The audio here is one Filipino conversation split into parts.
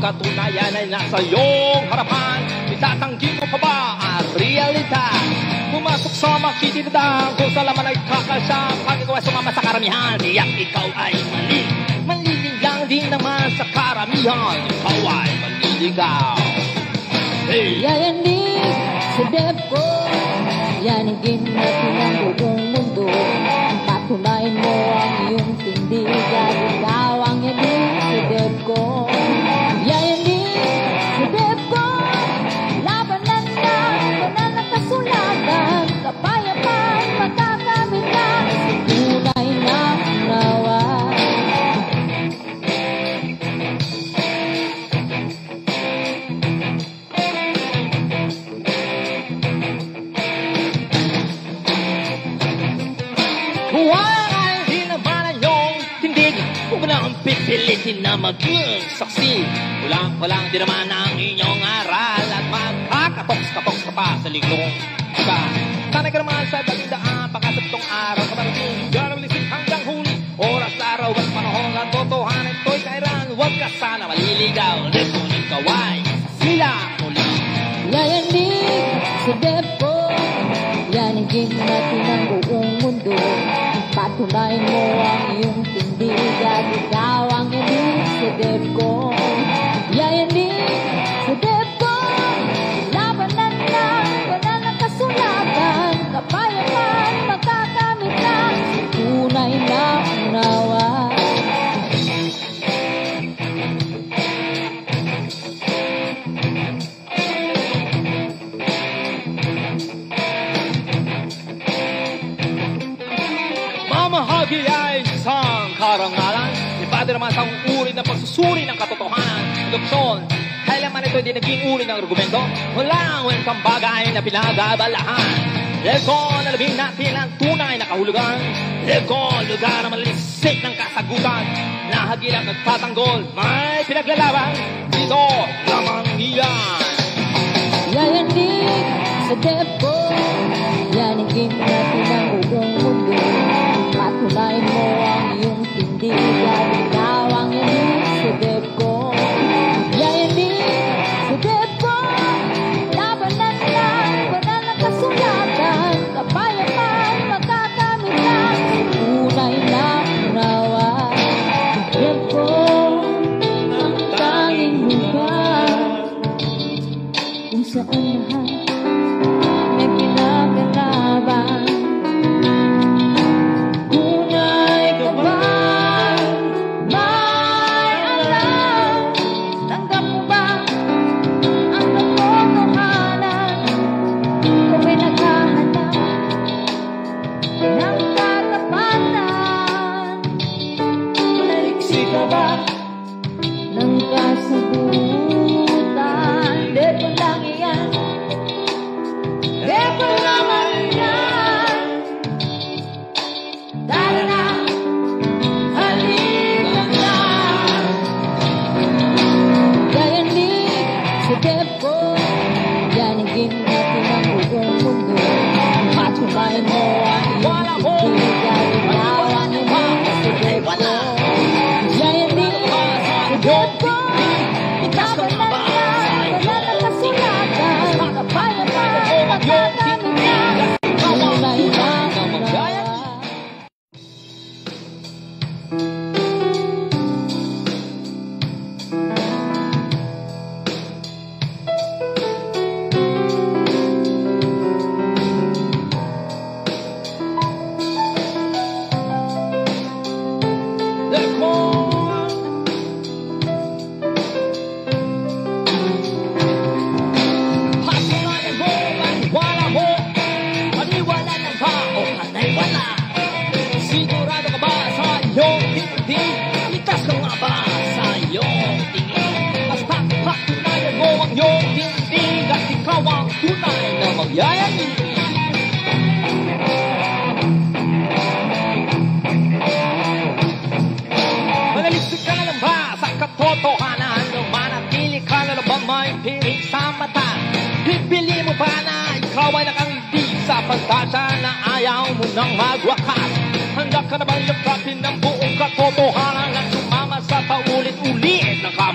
Katunayan ay nasa iyong harapan. Itatanggi mo pa ba ang realidad? Pumasok sa makitinadang kung sa laman ay kakasya. Pag ikaw ay sumama sa karamihan, tiyak ikaw ay mali. Maliligang din naman sa karamihan, ikaw ay maliligaw. Hey! Yayanig sa depko, yanigin natin ang buong mundo. Patunayan mo ang iyong tindigan, ikaw ang yanig sa depko. Pipilitin na maging saksi. Walang di naman ang inyong aral at magkakatoks-katoks ka pa sa ligong ka. Sanay ka naman sa dagindaan, pagkasabtong araw ka marating. Garalisip hanggang huli, oras, araw at panahon at totohanan ito'y kairan. Huwag ka sana maliligaw, lipon ikaw ay sila muli. Yayanig sa depo, yanigin natin ang buong mundo. Patunayan mo ang iyong tindigan, ikaw ang yanig sa depko. Yayanig sa depko, labanan lang, wala ng kasulatan. Kapayapaan, magkakamit lang, tunay na unawa. Mamahagi ay isang karangalan. Iba din naman sa uri ng pagsusuri ng katotohanan. Leksyon, kailanman ito hindi naging uri ng argumento. Walang wentang bagay na pinagabalahan. Leksyon, alabing natin ang tunay na kahulugan. Leksyon, lugar na malisik ng kasagutan. Nahagilang nagtatanggol, may pinaglalaban. Dito lamang iyan. Yayanig sa depo, yanigin natin ang buong mundo. Patunayan mo ang iyong tindigan, ikaw ang yanig sa depko. Yayanig sa depko, labanan lang, wala ng kasulatan. Kapayapaan, magkakamit lang, tunay na unawa. Depko, ang tanging lugar kung saan lahat may pinagalaban.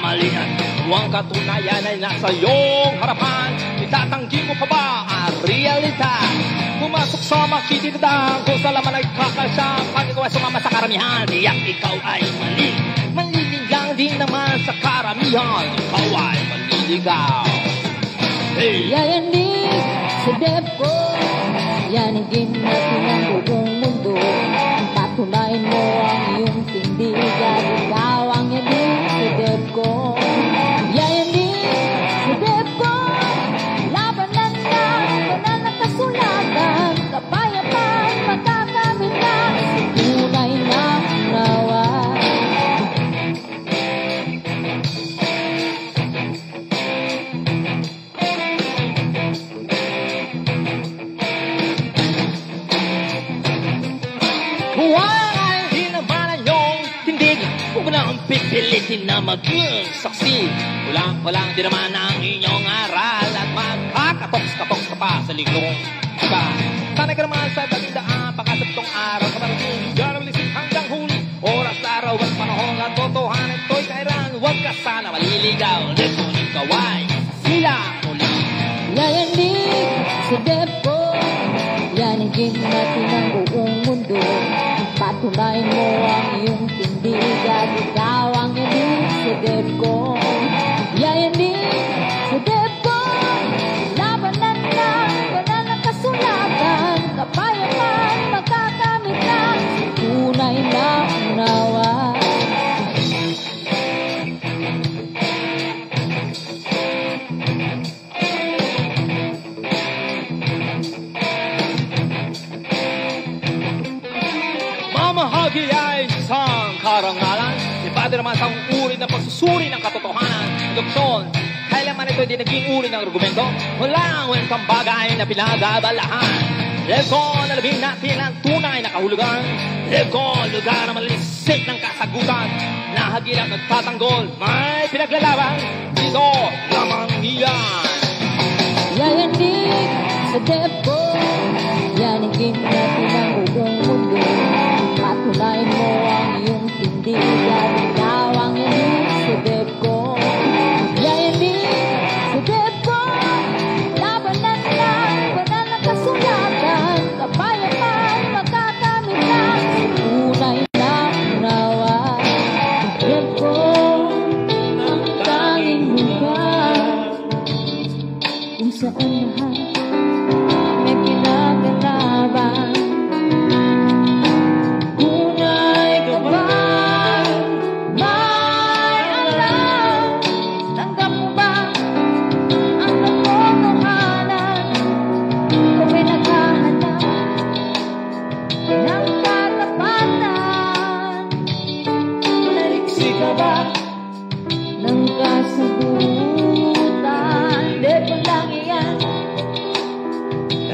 kamalian. Huwag katunayan ay nasa iyong harapan. Itatanggi mo pa ba ang realidad? Pumasok sa makikitidang kung sa laman ay kakasya. Pag ikaw ay sumama sa karamihan, tiyak ikaw ay mali. Malilig lang din naman sa karamihan, ikaw ay maliligaw. Hey! Yayanig sa DepCo, yanigin natin ang buong mundo. Patunayan mo ang iyong tindigan, ikaw ang yanig sa DepCo. Yayanig sa DepCo, labanan na, banal na kasulatan, kapayapaan, makakamit na, tunay na nawa. Huwag ay hinabanan yung tindig. Huwag na ang pipilitin na maging saksi. Walang di naman ang inyong aral. At magkakatoks-katoks ka pa sa ligong ka. Sanay ka naman sa dagdaan. Pakasabtong araw ka marating. Garalisip hanggang huli. Oras, araw at panahon at totohanan ito'y kairan. Huwag ka sana maliligaw. Dito ikaw ay sila muli. Yayanig sa DepCo, yanigin natin ang buong mundo. Patunayan mo ang iyong tindigan, ikaw ang yanig sa DepCo. Yayanig sa DepCo, labanan na, banal na kasulatan, kapayapaan, magkakamit na, tunay na unawa. Mamahagi ay isang karangalan. Iba naman sa uri ng pagsusuri ng katotohanan. Induksyon, kailanman ito hindi naging uri ng argumento. Walang welcome bagay na pinagabalahan. Lekon, alabing natin ang tunay na kahulugan. Lekon, lugar na malilisik ng kasagutan. Nahagilang nagtatanggol, may pinaglalaban. Dito lamang iyan. Yayanig sa DepCo, yanigin natin ang buong mundo. Patunayan mo ang iyong tindigan, ikaw ang yanig sa DepCo. Yayanig sa DepCo, labanan na, banal na kasulatan, kapayapaan, magkakamit na, tunay na unawa. DepCo, ang tanging lugar kung saan lahat may pinagalaban. Tunay ka ba? May alam? Tanggap mo ba ang katotohanan? Kung may naghahanap ng katapatan, naliksi ka ba ng kasagutan? DepCo lang iyan,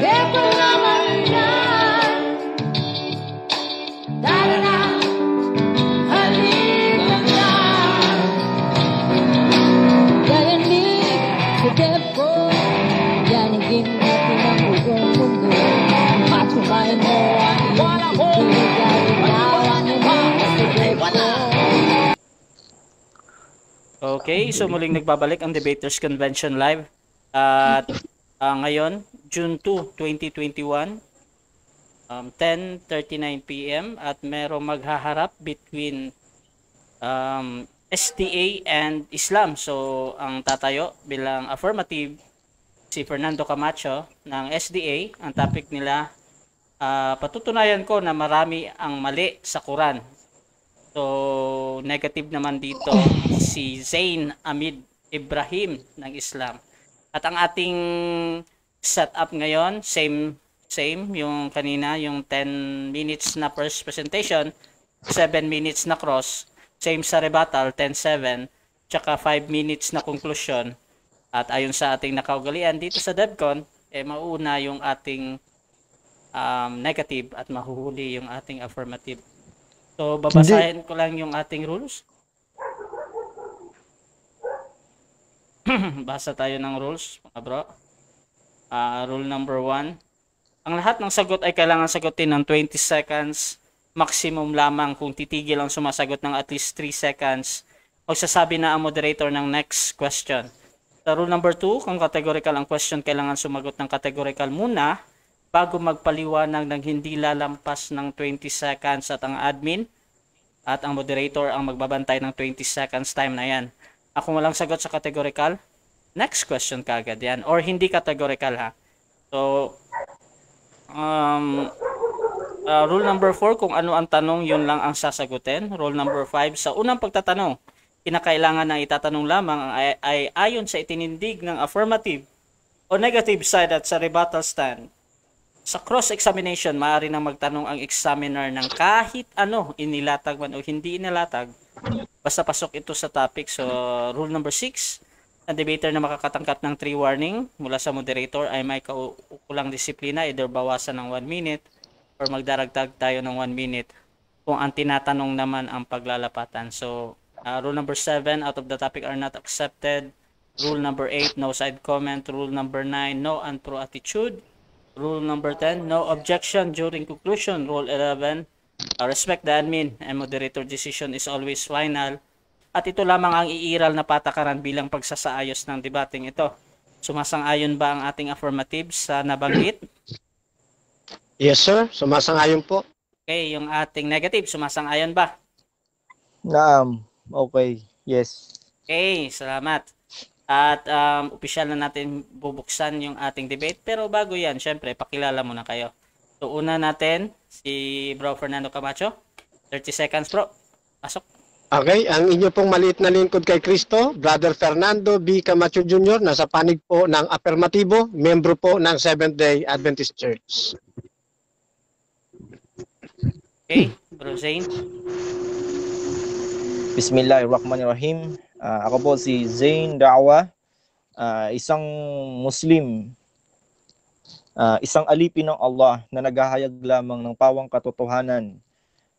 DepCo naman yan. Tara na, halika na. Yayanig sa DepCo, yanigin natin ang buong mundo. Patunayan mo ang iyong tindigan, ikaw ang yanig sa DepCo. Okay, so muling nagbabalik ang Debaters Convention Live. At ngayon, June 2, 2021, 10:39 PM at merong maghaharap between SDA and Islam. So, ang tatayo bilang affirmative si Fernando Camacho ng SDA. Ang topic nila, patutunayan ko na marami ang mali sa Quran. So, negative naman dito si Zain Amid Ibrahim ng Islam. At ang ating setup ngayon, same yung kanina, yung 10 minutes na first presentation, 7 minutes na cross, same sa rebuttal, 10-7, tsaka 5 minutes na conclusion. At ayon sa ating nakaugalian dito sa DevCon, mauna yung ating negative at mahuhuli yung ating affirmative. So, babasahin ko lang yung ating rules. Basa tayo ng rules, mga bro. Rule number 1. Ang lahat ng sagot ay kailangan sagutin ng 20 seconds. Maximum lamang kung titigil ang sumasagot ng at least 3 seconds. magsasabi na ang moderator ng next question. Sa rule number 2, kung categorical ang question, kailangan sumagot ng categorical muna bago magpaliwanag ng hindi lalampas ng 20 seconds at ang admin at ang moderator ang magbabantay ng 20 seconds time na yan. Kung walang sagot sa categorical, next question kagad yan. Or hindi categorical ha. So, rule number 4, kung ano ang tanong, yun lang ang sasagutin. Rule number 5, sa unang pagtatanong, kinakailangan na itatanong lamang ay ayon sa itinindig ng affirmative o negative side at sa rebuttal stand. Sa cross-examination, maaari nang magtanong ang examiner ng kahit ano, inilatag man o hindi inilatag, basta pasok ito sa topic. So, rule number 6, ang debater na makakatanggap ng 3 warning mula sa moderator ay may kaukulang disiplina, either bawasan ng 1 minute or magdaragdag tayo ng 1 minute kung ang tinatanong naman ang paglalapatan. So, rule number 7, out of the topic are not accepted. Rule number 8, no side comment. Rule number 9, no untrue attitude. Rule number 10, no objection during conclusion. Rule 11, respect the admin and moderator decision is always final. At ito lamang ang iiral na patakaran bilang pagsasaayos ng debating ito. Sumasang-ayon ba ang ating affirmative sa nabanggit? Yes, sir. Sumasang-ayon po. Okay, yung ating negative, sumasang-ayon ba? Naam. Okay. Yes. Okay, salamat. At opisyal na natin bubuksan yung ating debate. Pero bago yan, syempre, pakilala muna kayo. So, una natin, si Bro Fernando Camacho. 30 seconds, bro. Pasok. Okay, ang inyo pong maliit na lingkod kay Kristo, Brother Fernando B. Camacho Jr., nasa panig po ng Affirmatibo, membro po ng Seventh-day Adventist Church. Okay, Bro Zane. Bismillahirrahmanirrahim. Ako po si Zain Da'wa, isang Muslim, isang alipin ng Allah na naghahayag lamang ng pawang katotohanan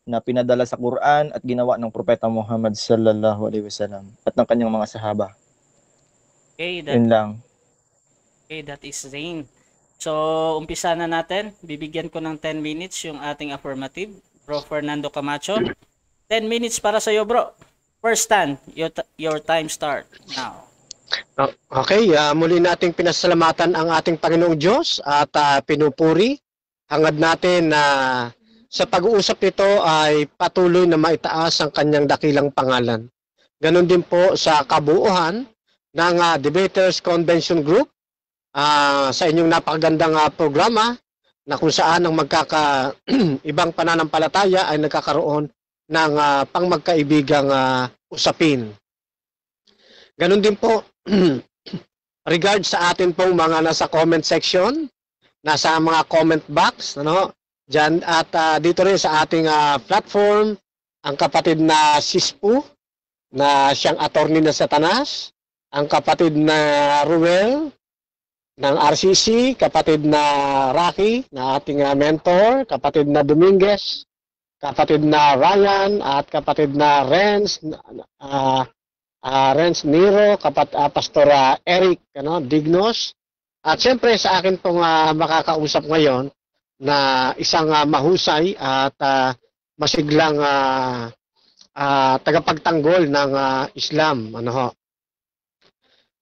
na pinadala sa Quran at ginawa ng Propeta Muhammad sallallahu alaihi wasallam at ng kanyang mga sahaba. Okay, Yun lang. Okay, that is Zain. So, umpisa na natin. Bibigyan ko ng 10 minutes yung ating affirmative. Bro Fernando Camacho. 10 minutes para sa iyo, bro. First stand, your time start now. Okay, muli nating pinasalamatan ang ating Panginoong Diyos at pinupuri. Hangad natin na sa pag-uusap nito ay patuloy na maitaas ang kanyang dakilang pangalan. Ganon din po sa kabuuan ng Debaters Convention Group sa inyong napakagandang programa na kung saan ang ibang pananampalataya ay nagkakaroon ng pangmagkaibigang usapin. Ganon din po, regard sa atin pong mga nasa comment section, nasa mga comment box, dyan, at dito rin sa ating platform, ang kapatid na Sispu, na siyang attorney na Satanas, ang kapatid na Ruel, ng RCC, kapatid na Rocky, na ating mentor, kapatid na Dominguez, kapatid na Ryan, at kapatid na Renz Nero, Pastor Eric Dignos, at siyempre sa akin pong makakausap ngayon na isang mahusay at masiglang tagapagtanggol ng Islam.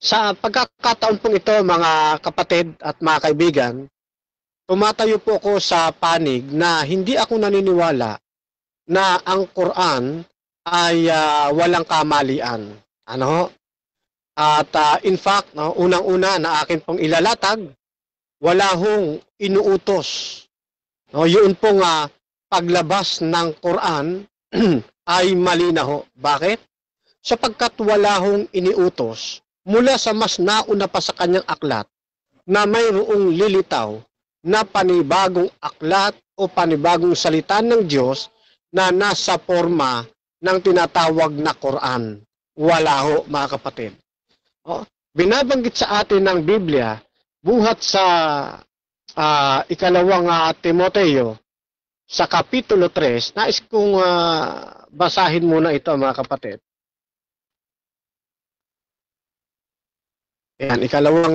Sa pagkakataon pong ito, mga kapatid at mga kaibigan, tumatayo po ako sa panig na hindi ako naniniwala na ang Quran ay walang kamalian. At in fact, unang-una na akin pong ilalatag, wala hong inuutos. Yun pong paglabas ng Quran ay mali na ho. Bakit? Sapagkat wala hong iniutos mula sa mas nauna pa sa kanyang aklat na mayroong lilitaw na panibagong aklat o panibagong salita ng Diyos na nasa forma ng tinatawag na Quran. Wala ho, mga kapatid. Binabanggit sa atin ng Biblia, buhat sa ikalawang Timoteo, sa Kapitulo 3, nais kong basahin muna ito, mga kapatid. Yan, ikalawang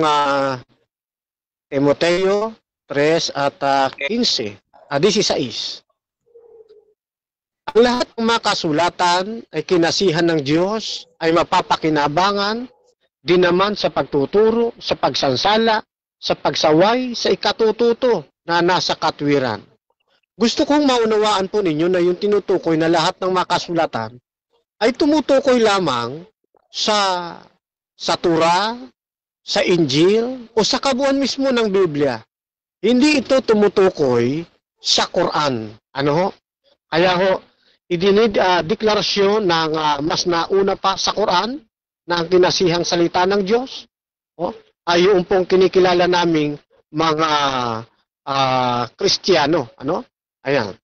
Timoteo 3 at 15, 16. Ang lahat ng mga kasulatan ay kinasihan ng Diyos, ay mapapakinabangan din naman sa pagtuturo, sa pagsansala, sa pagsaway, sa ikatututo na nasa katwiran. Gusto kong maunawaan po ninyo na yung tinutukoy na lahat ng mga kasulatan ay tumutukoy lamang sa Torah, sa Injil, o sa kabuuan mismo ng Biblia. Hindi ito tumutukoy sa Quran. Ano ho? Kaya ho, deklarasyon ng mas nauna pa sa Quran na ang kinasihang salita ng Diyos ay yung pong kinikilala naming mga Kristiyano. Ano? Ayan.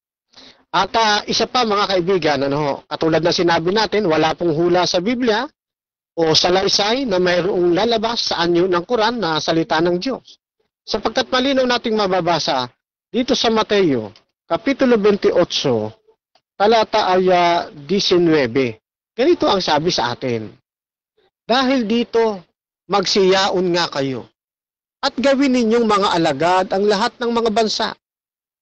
At isa pa mga kaibigan, katulad na sinabi natin, wala pong hula sa Biblia o salaysay na mayroong lalabas sa anyo ng Quran na salita ng Diyos. Sapagkat malinaw nating mababasa dito sa Mateo, Kapitulo 28, talata ay 19. Ganito ang sabi sa atin. Dahil dito, magsiyaon nga kayo at gawin ninyong mga alagad ang lahat ng mga bansa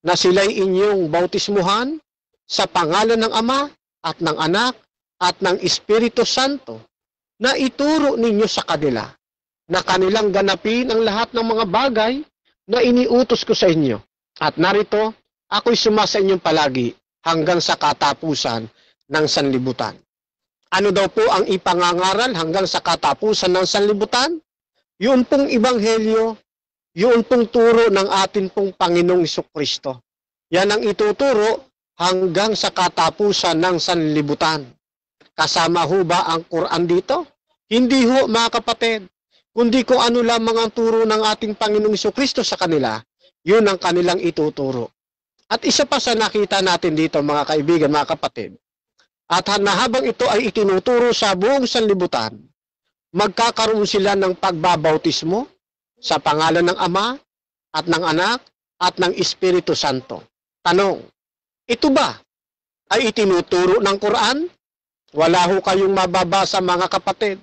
na sila'y inyong bautismuhan sa pangalan ng Ama at ng Anak at ng Espiritu Santo na ituro ninyo sa kanila na kanilang ganapin ang lahat ng mga bagay na iniutos ko sa inyo. At narito, ako'y sumasa inyong palagi hanggang sa katapusan ng sanlibutan. Ano daw po ang ipangangaral hanggang sa katapusan ng sanlibutan? Yun pong Ebanghelyo, yun pong turo ng atin pong Panginoong Jesucristo. Yan ang ituturo hanggang sa katapusan ng sanlibutan. Kasama ho ba ang Quran dito? Hindi ho mga kapatid. Kundi kung ano lamang ang turo ng ating Panginoong Jesucristo sa kanila, yun ang kanilang ituturo. At isa pa sa nakita natin dito mga kaibigan, mga kapatid, at habang ito ay itinuturo sa buong sanlibutan, magkakaroon sila ng pagbabautismo sa pangalan ng Ama at ng Anak at ng Espiritu Santo. Tanong, ito ba ay itinuturo ng Quran? Wala ho kayong mababasa mga kapatid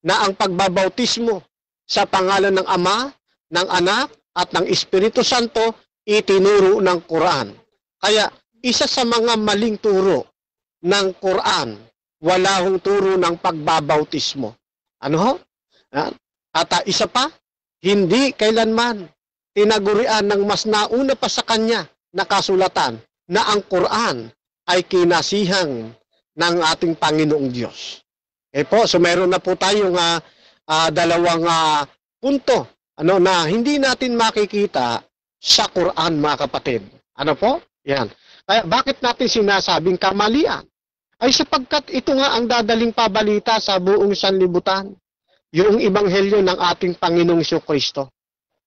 na ang pagbabautismo sa pangalan ng Ama, ng Anak at ng Espiritu Santo itinuro ng Quran. Kaya isa sa mga maling turo ng Quran, wala hong turo ng pagbabautismo. Ano ho? At isa pa, hindi kailanman tinagurian ng mas nauna pa sa kanya na kasulatan na ang Quran ay kinasihang ng ating Panginoong Diyos. So meron na po tayong dalawang punto na hindi natin makikita sa Quran mga kapatid. Ano po? Yan. Kaya bakit natin sinasabing kamalian? Ay sapagkat ito nga ang dadaling pabalita sa buong sanlibutan. Yung Ebanghelyo ng ating Panginoong Jesucristo.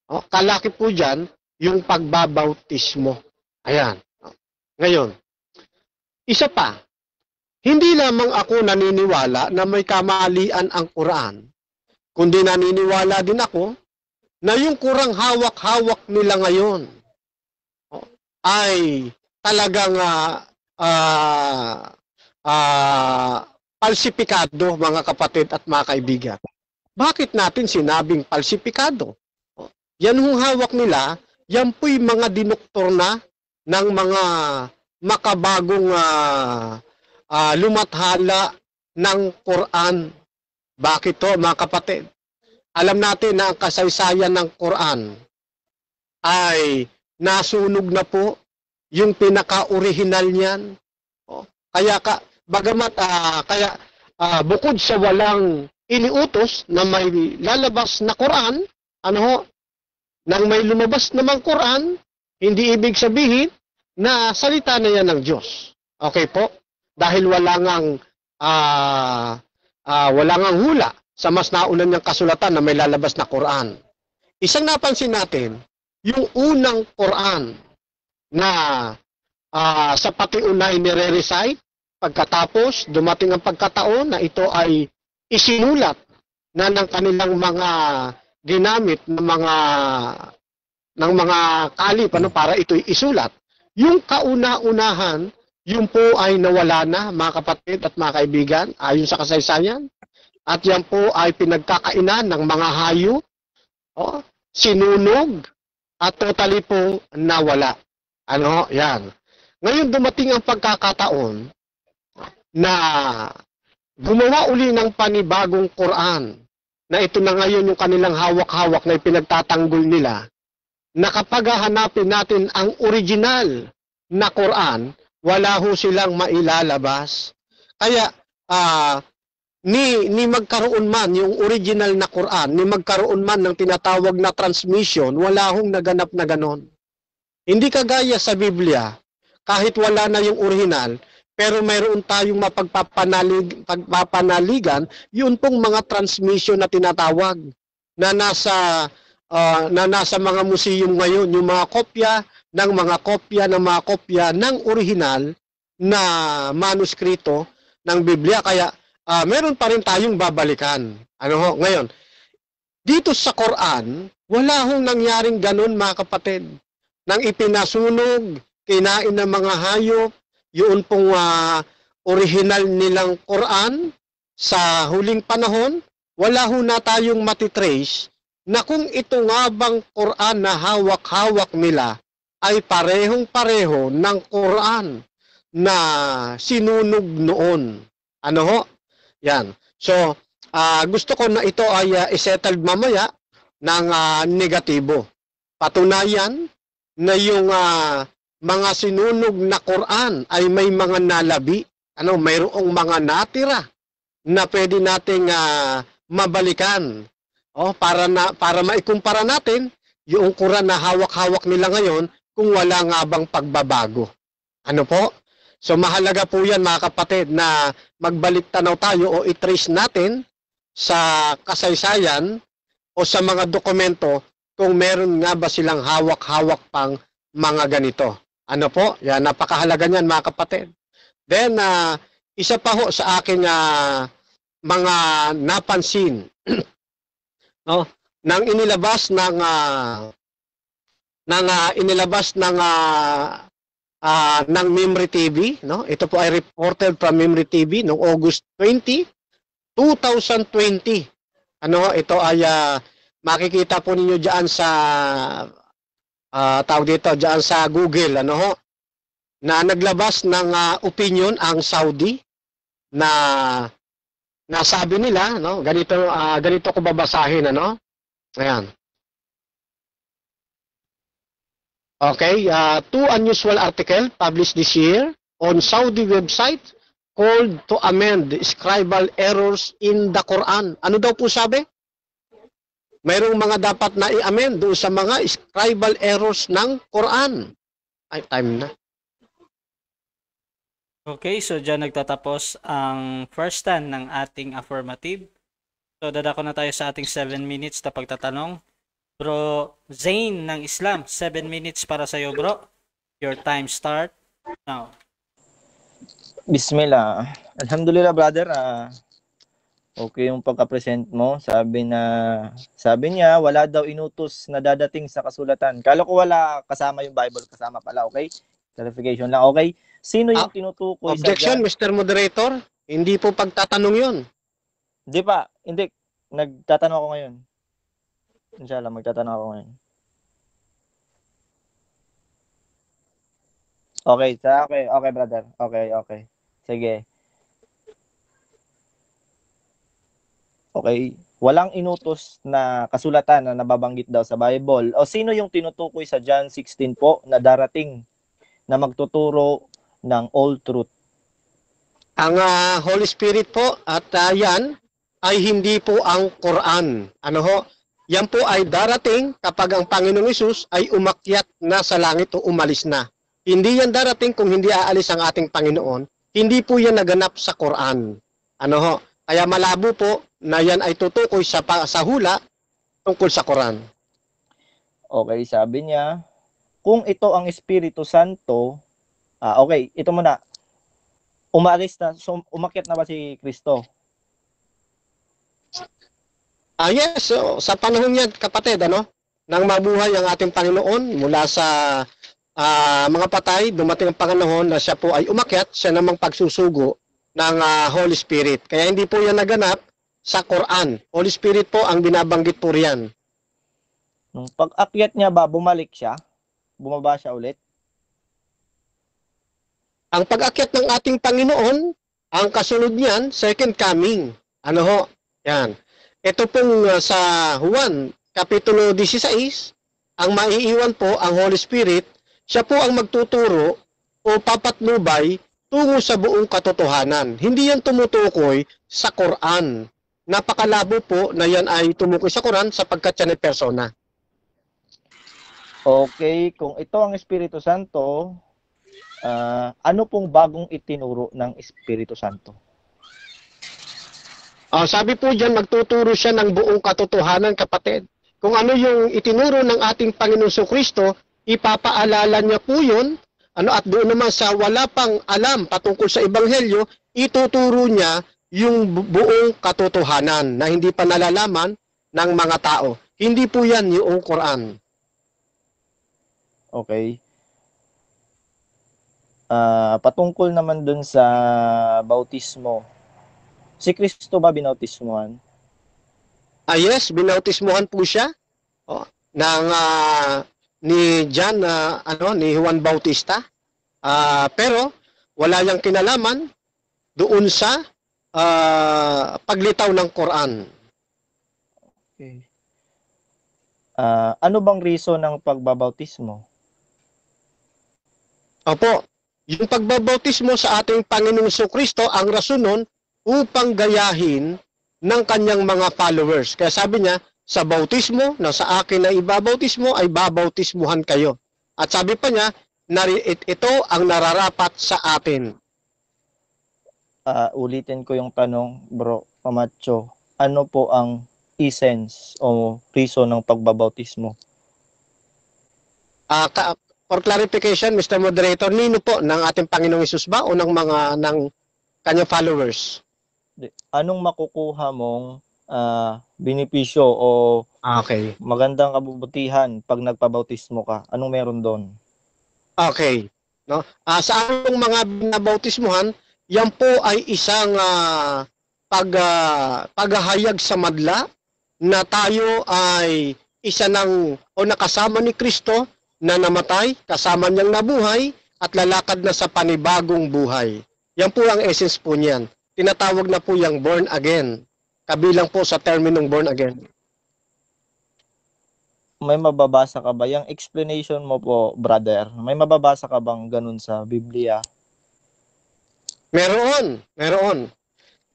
Kalaki po dyan yung pagbabautismo. Ayan. Ngayon, isa pa, hindi lamang ako naniniwala na may kamalian ang Quran, kundi naniniwala din ako na yung kurang hawak-hawak nila ngayon ay talagang palsipikado mga kapatid at mga kaibigan. Bakit natin sinabing palsipikado? Yan hong hawak nila, yan po'y mga dinuktor na ng mga makabagong lumathala ng Quran. Bakit to mga kapatid? Alam natin na ang kasaysayan ng Quran ay nasunog na po yung pinaka-original niyan. Kaya bukod sa walang iniutos na may lalabas na Quran, nang may lumabas namang Quran, hindi ibig sabihin na salita na yan ng Diyos. Okay po? Dahil wala ngang hula sa mas nauna niyang kasulatan na may lalabas na Quran. Isang napansin natin, yung unang Quran na sa patiunay nire-recite, pagkatapos dumating ang pagkataon na ito ay isinulat na ng kanilang mga ginamit ng mga kalip para ito'y isulat. Yung kauna-unahan, yung po ay nawala na mga kapatid at mga kaibigan ayon sa kasaysayan. At yan po ay pinagkakainan ng mga hayop, sinunog, at totally po nawala. Yan. Ngayon dumating ang pagkakataon na gumawa uli ng panibagong Quran, na ito na ngayon yung kanilang hawak-hawak na ipinagtatanggol nila, na kapag hahanapin natin ang original na Quran, wala ho silang mailalabas. Kaya, ni magkaroon man yung original na Quran, ni magkaroon man ng tinatawag na transmission, wala hong naganap na ganon. Hindi kagaya sa Biblia, kahit wala na yung original, pero mayroon tayong mapagpapanaligan, yun pong mga transmission na tinatawag na nasa mga museum ngayon, yung mga kopya ng mga kopya ng original na manuskrito ng Biblia. Kaya meron pa rin tayong babalikan. Ngayon, dito sa Quran, wala hong nangyaring ganun, mga kapatid. Nang ipinasunog, kinain ng mga hayop, yun pong original nilang Quran sa huling panahon, wala ho na tayong matitrace na kung ito nga bang Quran na hawak-hawak nila ay parehong-pareho ng Quran na sinunog noon. Yan. So, gusto ko na ito ay isettled mamaya ng negatibo. Patunayan na yung mga sinunog na Quran ay may mga nalabi, mayroong mga natira na pwede nating mabalikan. Para maikumpara natin yung Quran na hawak-hawak nila ngayon kung wala nga bang pagbabago. So mahalaga po yan, mga kapatid, na magbalik tanaw tayo o i-trace natin sa kasaysayan o sa mga dokumento kung meron nga ba silang hawak-hawak pang mga ganito. Yan, napakahalaga niyan, mga kapatid. Then, isa pa ho sa aking mga napansin, nang inilabas ng Memory TV, ito po ay reported from Memory TV noong August 20, 2020. Ito ay makikita po ninyo diyan sa diyan sa Google, na naglabas ng opinion ang Saudi na sabi nila, ganito ko babasahin, Ayan. Okay, two unusual article published this year on Saudi website called to amend scribal errors in the Quran. Ano daw po sabi? Mayroong mga dapat na i-amend doon sa mga scribal errors ng Quran. Ay, time na. Okay, so dyan nagtatapos ang first stand ng ating affirmative. So dadako na tayo sa ating 7 minutes na pagtatanong. Bro Zain ng Islam, 7 minutes para sa iyo, bro. Your time start now. Bismillah. Alhamdulillah, brother. Okay yung pagka-present mo. Sabi niya, wala daw inutos na dadating sa kasulatan. Kala ko wala kasama yung Bible, kasama pala, okay? Clarification lang, okay? Sino yung tinutukoy objection, Mr. Moderator? Hindi po pagtatanong yun. Hindi pa, hindi. Nagtatanong ako ngayon. Inshallah, magtatanong ako ngayon. Okay, okay, brother. Okay. Sige. Okay, walang inutos na kasulatan na nababanggit daw sa Bible. O sino yung tinutukoy sa John 16 po na darating na magtuturo ng all truth? Ang Holy Spirit po, at yan ay hindi po ang Quran. Yan po ay darating kapag ang Panginoong Hesus ay umakyat na sa langit o umalis na. Hindi yan darating kung hindi aalis ang ating Panginoon. Hindi po yan naganap sa Quran. Kaya malabo po na yan ay tutukoy sa hula tungkol sa Quran. Okay, sabi niya, kung ito ang Espiritu Santo, okay, ito muna, umakyat na ba si Kristo? Yes, so, sa panahon niya, kapatid, nang mabuhay ang ating Panginoon mula sa mga patay, dumating ang panahon na siya po ay umakyat, siya namang pagsusugo ng Holy Spirit. Kaya hindi po yan naganap sa Quran. Holy Spirit po ang binabanggit po riyan. Nung pag-akyat niya ba, bumalik siya? Bumaba siya ulit? Ang pag-akyat ng ating Panginoon, ang kasunod niyan, second coming. Ano ho? Yan. Ito pong sa Juan, Kapitulo 16, ang maiiwan po ang Holy Spirit, siya po ang magtuturo o papatnubay tungo sa buong katotohanan. Hindi yan tumutukoy sa Quran. Napakalabo po na yan ay tumukoy sa Quran sapagkat yan ay persona. Okay, kung ito ang Espiritu Santo, ano pong bagong itinuro ng Espiritu Santo? Sabi po dyan, magtuturo siya ng buong katotohanan, kapatid. Kung ano yung itinuro ng ating Panginoon Kristo, ipapaalala niya po yun. At doon naman sa wala pang alam patungkol sa Ebanghelyo, ituturo niya yung buong katotohanan na hindi pa nalalaman ng mga tao. Hindi po yan yung Quran. Okay. Patungkol naman dun sa bautismo, si Kristo ba binautismuhan? Yes, binautismuhan po siya ni John, ni Juan Bautista. Pero wala yang kinalaman doon sa paglitaw ng Quran. Okay. Ano bang reason ng pagbabautismo? Opo, yung pagbabautismo sa ating Panginoong Kristo ang rason nun upang gayahin ng kanyang mga followers. Kaya sabi niya, sa bautismo na sa akin na ibabautismo ay babautismuhan kayo. At sabi pa niya, ito ang nararapat sa atin. Ulitin ko yung tanong, Bro Camacho. Ano po ang essence o reason ng pagbabautismo? For clarification, Mr. Moderator, nino po ng ating Panginoong Hesus ba o ng kanyang followers? Anong makukuha mong benepisyo o Okay. magandang kabutihan pag nagpabautismo ka? Anong meron doon? Okay. No? Sa anong mga binabautismuhan, yan po ay isang paghahayag sa madla na tayo ay isa ng o nakasama ni Kristo na namatay, kasama niyang nabuhay at lalakad na sa panibagong buhay. Yan po ang essence po niyan. Tinatawag na po yung born again. Kabilang po sa terminong born again. May mababasa ka ba? Yung explanation mo po, brother, may mababasa ka bang ganun sa Biblia? Meron.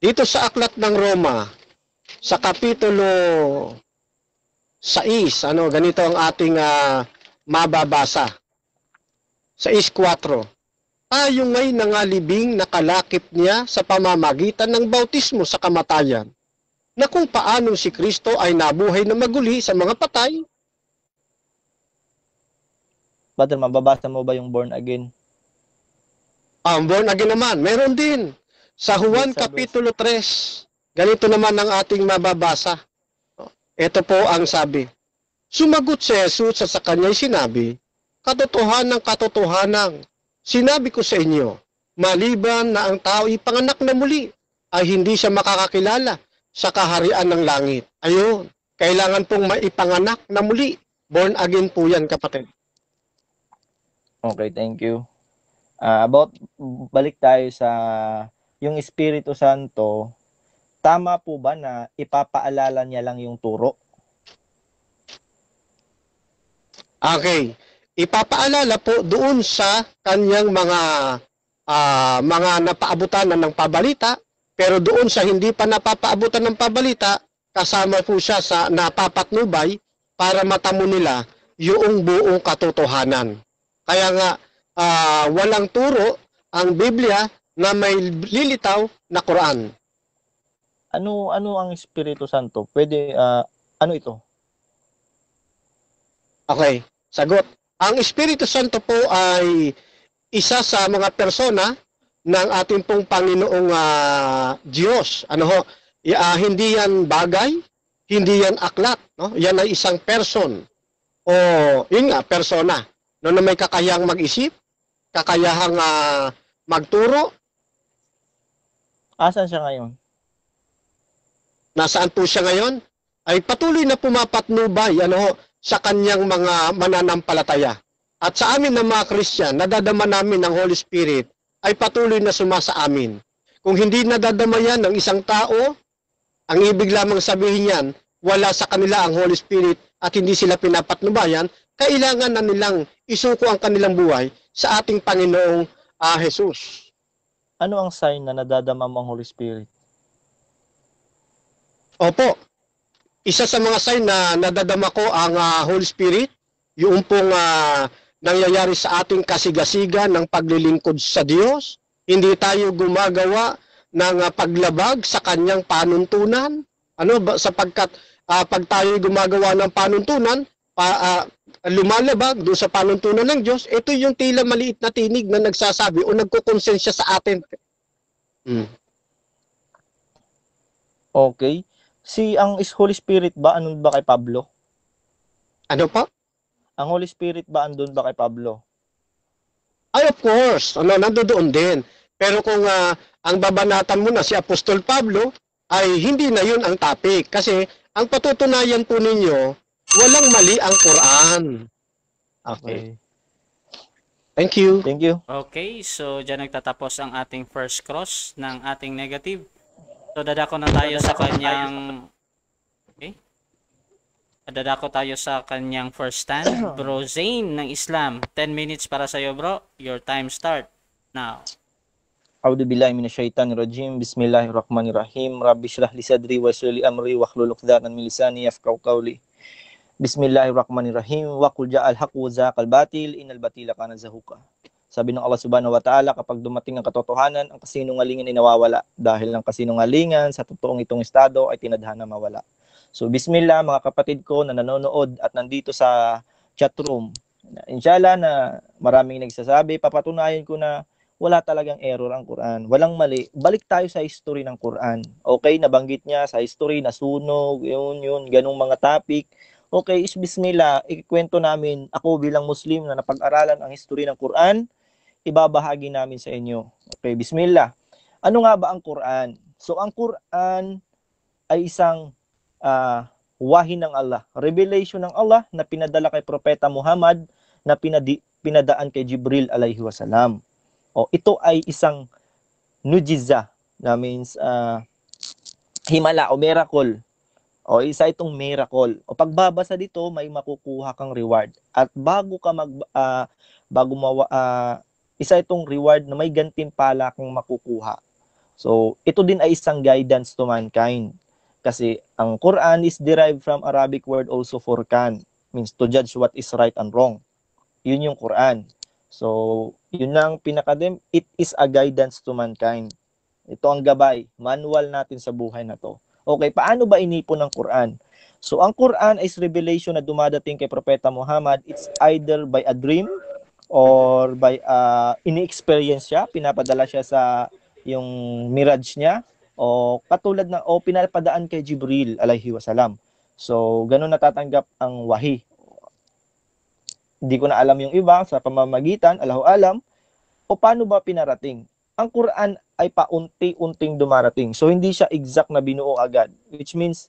Dito sa Aklat ng Roma, sa Kapitulo 6, ganito ang ating mababasa. 6:4. Tayo ngay nangalibing nakalakip niya sa pamamagitan ng bautismo sa kamatayan, na kung paano si Kristo ay nabuhay na maguli sa mga patay. Brother, mababasa mo ba yung born again? Born again naman, meron din. Sa Juan Kapitulo 3, ganito naman ang ating mababasa. Ito po ang sabi. Sumagot si Jesus sa kanya'y sinabi, katotohanan, sinabi ko sa inyo, maliban na ang tao ipanganak na muli, ay hindi siya makakakilala sa kaharian ng langit. Ayun, kailangan pong maipanganak na muli. Born again po yan, kapatid. Okay, thank you. Balik tayo sa yung Espiritu Santo. Tama po ba na ipapaalala niya lang yung turo? Okay. Ipapaalala po doon sa kanyang mga napaabutan ng pabalita, pero doon sa hindi pa napapaabutan ng pabalita, kasama po siya sa napapatnubay para matamo nila yung buong katotohanan. Kaya nga, walang turo ang Biblia na may lilitaw na Quran. Ano ang Espiritu Santo? Pwede, ano ito? Okay, sagot. Ang Espiritu Santo po ay isa sa mga persona ng ating pong Panginoong Diyos. Hindi yan bagay, hindi yan aklat. No? Yan ay isang person. O, yun nga, persona. No, na may kakayahang mag-isip, kakayahang magturo. Asan siya ngayon? Nasaan po siya ngayon? Ay patuloy na pumapatnubay sa kanyang mga mananampalataya. At sa amin na mga Christian, nadadama namin ng Holy Spirit ay patuloy na sumasa amin. Kung hindi nadadama yan ng isang tao, ang ibig lamang sabihin yan, wala sa kanila ang Holy Spirit at hindi sila pinapatnubayan, kailangan na nilang isuko ang kanilang buhay sa ating Panginoong Jesus. Ano ang sign na nadadama mo ang Holy Spirit? Opo, isa sa mga sign na nadadama ko ang Holy Spirit, yung pong nangyayari sa ating kasigasiga ng paglilingkod sa Diyos. Hindi tayo gumagawa ng paglabag sa kanyang panuntunan. Sapagkat pag tayo gumagawa ng panuntunan, lumalabag doon sa panuntunan ng Diyos, ito yung tila maliit na tinig na nagsasabi o nagkukonsensya sa atin. Okay. Ang Holy Spirit ba, andun ba kay Pablo? Ano pa? Ang Holy Spirit ba, andun ba kay Pablo? Ay, of course. Nandoon din. Pero kung ang babanatan mo na si Apostol Pablo, ay hindi na yun ang topic. Kasi ang patutunayan po ninyo, walang mali ang Quran. Okay. Thank you. Thank you. Okay, so dyan nagtatapos ang ating first cross ng ating negative. So dadako na tayo sa kanyang dadako tayo sa kanyang first stand. Bro Zane ng Islam. 10 minutes para sa iyo, bro. Your time start now. A'udhu billahi minasyaitanir rajim. Bismillahirrahmanirrahim. Rabbi shrah li sadri wa yassir li amri wahlul 'uqdatam min lisani yafqahu qawli. Bismillahirrahmanirrahim. Wa qul ja'al haqqu wa zaqal batil innal batila kana zahuqa. Sabi ng Allah Subhanahu wa Ta'ala, kapag dumating ang katotohanan, ang kasinungalingan ay nawawala. Dahil ang kasinungalingan sa totoong itong estado ay tinadhana mawala. So bismillah mga kapatid ko na nanonood at nandito sa chat room. Inshallah na maraming nagsasabi, papatunayan ko na wala talagang error ang Quran. Walang mali. Balik tayo sa history ng Quran. Okay, nabanggit niya sa history, nasunog, yun, ganung mga topic. Okay, bismillah, ikikwento namin, ako bilang Muslim na napag-aralan ang history ng Quran, ibabahagi namin sa inyo. Okay, bismillah. Ano nga ba ang Quran? So, ang Quran ay isang wahi ng Allah, revelation ng Allah na pinadala kay Propeta Muhammad na pinadaan kay Jibril alayhi wasalam. Ito ay isang nujiza, na means himala o miracle. Isa itong miracle. Pagbabasa dito, may makukuha kang reward. At isa itong reward na may gantimpala kang makukuha. So, ito din ay isang guidance to mankind. Kasi ang Quran is derived from Arabic word also furqan, means to judge what is right and wrong. Yun yung Quran. So, yun ang pinakadim, it is a guidance to mankind. Ito ang gabay, manual natin sa buhay na to. Okay, paano ba inipon ng Quran? So, ang Quran is revelation na dumadating kay Propeta Muhammad. It's either by a dream or by ini-experience siya, pinapadala siya sa yung mirage niya, o katulad ng pinapadaan kay Jibril alayhi wasalam. So, ganun natatanggap ang wahi. Hindi ko na alam yung iba sa pamamagitan, Allahu alam, o paano ba pinarating? Ang Quran ay paunti-unting dumarating. So, hindi siya exact na binuo agad. Which means,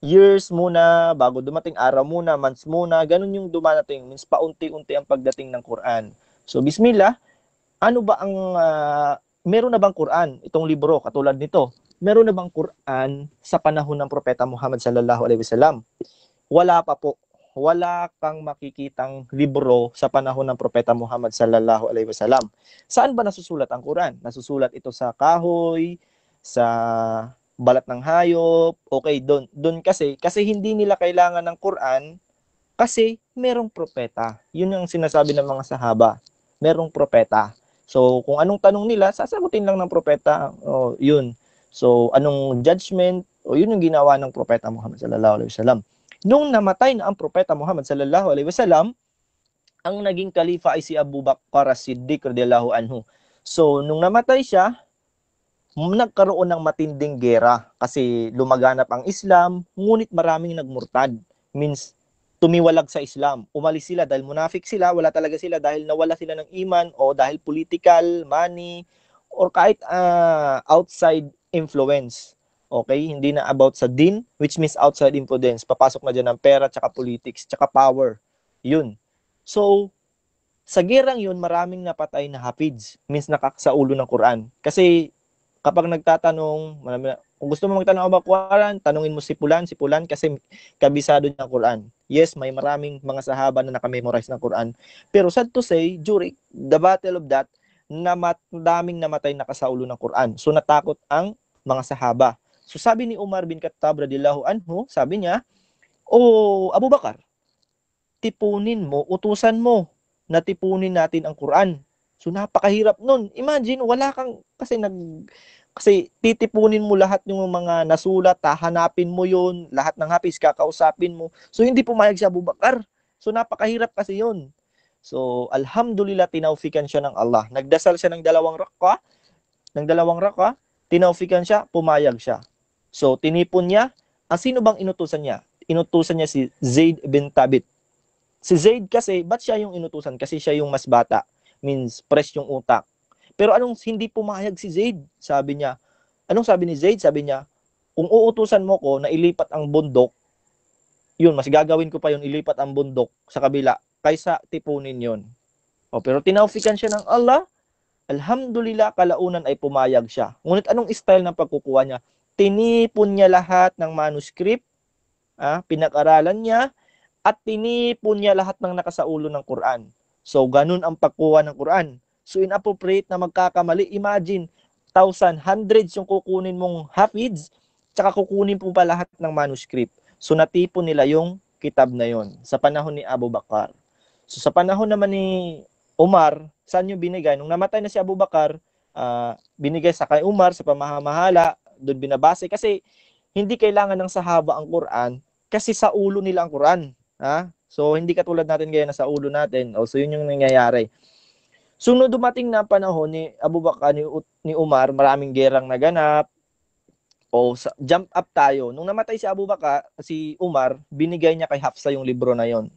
years muna, bago dumating, araw muna, months muna, ganun yung dumarating. Means paunti-unti ang pagdating ng Quran. So, bismillah, ano ba ang, meron na bang Quran? Itong libro, katulad nito. Meron na bang Quran sa panahon ng Propeta Muhammad sallallahu alaihi wasallam? Wala pa po. Wala kang makikitang libro sa panahon ng Propeta Muhammad sallallahu alaihi wasallam. Saan ba nasusulat ang Quran? Nasusulat ito sa kahoy, sa balat ng hayop. Okay, doon kasi hindi nila kailangan ng Quran kasi merong propeta. Yun yung sinasabi ng mga sahaba. Merong propeta. So, kung anong tanong nila, sasagutin lang ng propeta. Yun. So, anong judgment? Yun yung ginawa ng Propeta Muhammad sallallahu alaihi wasallam. Nung namatay na ang Propeta Muhammad sallallahu alaihi wasallam, ang naging kalifa ay si Abu Bakr as-Siddiq radhiyallahu anhu. So, nung namatay siya, nagkaroon ng matinding gera kasi lumaganap ang Islam, ngunit maraming nagmurtad. Means, tumiwalag sa Islam. Umalis sila dahil munafik sila, wala talaga sila dahil nawala sila ng iman o dahil political, money, or kahit outside influence. Okay? Hindi na about sa din, which means outside influence. Papasok na dyan ng pera, tsaka politics, tsaka power. Yun. So, Sa gerang yun, maraming napatay na hafiz, means nakakasaulo ng Quran. Kasi kapag nagtatanong, kung gusto mo magtanong about Quran, tanungin mo si Pulan kasi kabisado niya ang Quran. Yes, may maraming mga sahaba na nakamemorize ng Quran. Pero sad to say, during the battle of that, daming namatay nakasaulo ng Quran. So natakot ang mga sahaba. So sabi ni Umar bin Khattab radhiyallahu anhu, sabi niya, "O Abu Bakar, tipunin mo, utusan mo na tipunin natin ang Quran." So napakahirap nun. Imagine, wala kang, kasi titipunin mo lahat yung mga nasulat, hahanapin mo yun, lahat ng hafiz, kakausapin mo. So hindi pumayag si Abu Bakar. So napakahirap kasi yun. So alhamdulillah, tinaufikan siya ng Allah. Nagdasal siya ng dalawang raka, tinaufikan siya, pumayag siya. So tinipon niya, sino bang inutusan niya? Inutusan niya si Zaid bin Thabit. Si Zaid kasi, ba't siya yung inutusan? Kasi siya yung mas bata. Means, fresh yung utak. Pero hindi pumayag si Zaid? Sabi niya, anong sabi ni Zaid? Sabi niya, kung uutusan mo ko na ilipat ang bundok, yun, mas gagawin ko pa yun, ilipat ang bundok sa kabila, kaysa tipunin yun. Pero tinaufikan siya ng Allah, alhamdulillah, kalaunan ay pumayag siya. Ngunit anong style ng pagkukuha niya? Tinipon niya lahat ng manuscript, pinag-aralan niya, at tinipon niya lahat ng nakasaulo ng Quran. So, ganun ang pagkuha ng Quran. So, inappropriate na magkakamali. Imagine, hundreds yung kukunin mong hafiz, tsaka kukunin po pa lahat ng manuscript. So, natipon nila yung kitab na yon sa panahon ni Abu Bakar. So, sa panahon naman ni Umar, saan yung binigay? Nung namatay na si Abu Bakar, binigay sa kay Umar sa pamamahala, doon binabase. Kasi, hindi kailangan ng sahaba ang Quran, kasi sa ulo nila ang Quran. So, hindi katulad natin ngayon na sa ulo natin. So, yun yung nangyayari. So, nung dumating na panahon ni Abu Bakar, ni Umar, maraming gerang naganap. Jump up tayo. Nung namatay si Abu Bakar, si Umar, binigay niya kay Hafsa yung libro na yon.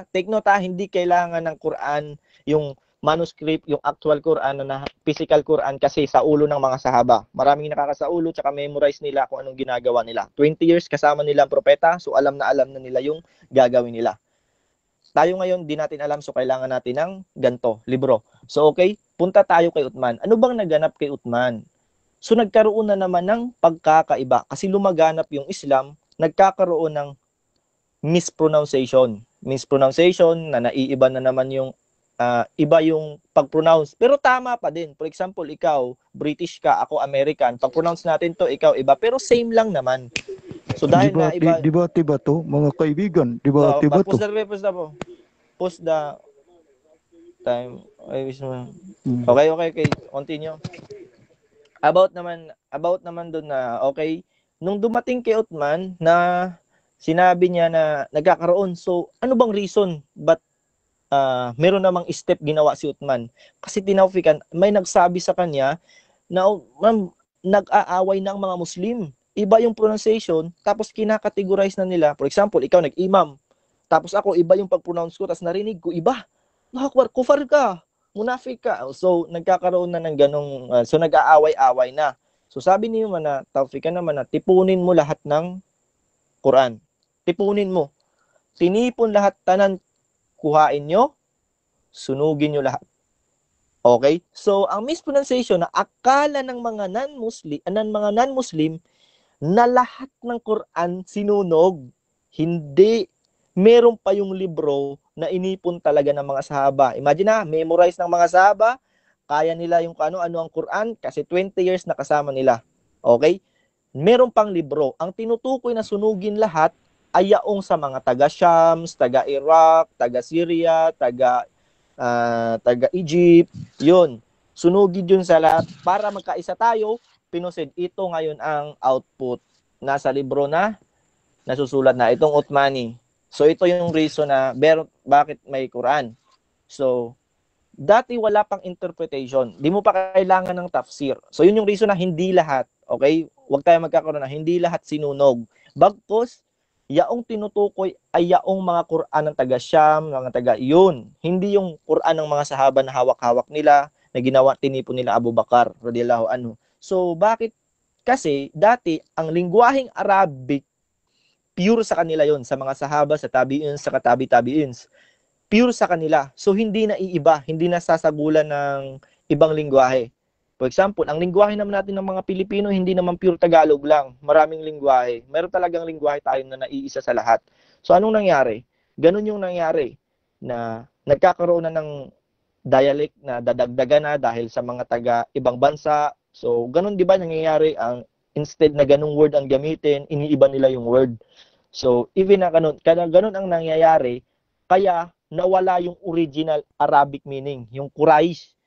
Take note, hindi kailangan ng Quran, yung manuscript, yung actual Quran, na physical Quran, kasi sa ulo ng mga sahaba. Maraming nakakasaulo, tsaka memorize nila kung anong ginagawa nila. 20 years kasama nila ang propeta, so alam na nila yung gagawin nila. Tayo ngayon, di natin alam, so kailangan natin ng ganto, libro. So okay, punta tayo kay Uthman. Ano bang naganap kay Uthman? So nagkaroon na naman ng pagkakaiba. Kasi lumaganap yung Islam, nagkakaroon ng mispronunciation. Mispronunciation na naiiba na naman yung iba yung pag-pronounce. Pero tama pa din. For example, ikaw, British ka, ako American. Pag-pronounce natin to, ikaw iba. Pero same lang naman. So dahil na iba... Debate ba to, mga kaibigan? Debate ba to? Post the time. Okay. Continue. About naman doon na, okay, nung dumating kay Uthman na sinabi niya na nagkakaroon, so ano bang reason? But meron namang step ginawa si Uthman. Kasi tinaufikan, may nagsabi sa kanya na nag-aaway ng mga Muslim. Iba yung pronunciation, tapos kinakategorize na nila. For example, ikaw nag-imam, tapos ako, iba yung pag-pronounce ko, tapos narinig ko, iba. Nakakbar, kufar ka, munafik ka. So, nagkakaroon na ng ganong, so nag-aaway-aaway na. So, sabi niyo na, Taufikan naman na, tipunin mo lahat ng Quran. Tipunin mo. Tinipon lahat, tanan, kuhain nyo, sunugin nyo lahat. Okay? So, ang mispronunciation na akala ng mga non-Muslim, na lahat ng Quran sinunog. Hindi. Meron pa yung libro na inipon talaga ng mga sahaba. Imagine memorize ng mga sahaba, kaya nila yung ano ang Quran kasi 20 years nakasama nila. Okay? Meron pang libro. Ang tinutukoy na sunugin lahat ay yaong sa mga taga-Shams, taga-Iraq, taga-Syria, taga-Egypt. Yun. Sunugin yun sa lahat para magkaisa tayo. Pinusid, ito ngayon ang output nasa libro na nasusulat na itong Uthmani. So ito yung reason na bakit may Quran. So dati wala pang interpretation. Di mo pa kailangan ng tafsir. So yun yung reason na hindi lahat, okay? Huwag tayo magkakaroon na hindi lahat sinunog. Bagkus, yaong tinutukoy ay yaong mga Quran ng taga-Syam, mga taga-Iyon. Hindi yung Quran ng mga sahaba na hawak-hawak nila, na ginawa, tinipon nila Abu Bakar, radiyallahu anhu. So, bakit? Kasi, dati, ang lingwaheng Arabic, pure sa kanila yon sa mga sahaba, sa tabi'ins, sa katabi-tabi'ins. pure sa kanila. So hindi na iiba, hindi na sasagulan ng ibang lingwahe. For example, ang lingwahe naman natin ng mga Pilipino, hindi naman pure Tagalog lang. Maraming lingwahe. Meron talagang lingwahe tayo na naiisa sa lahat. So anong nangyari? Ganun yung nangyari na nagkakaroon na ng dialect na dadagdagan na dahil sa mga taga ibang bansa. So ganun 'di ba nangyayari, ang instead na ganung word ang gamitin, iniiba nila yung word. So even na ganun ang nangyayari, kaya nawala yung original Arabic meaning, yung Quraish.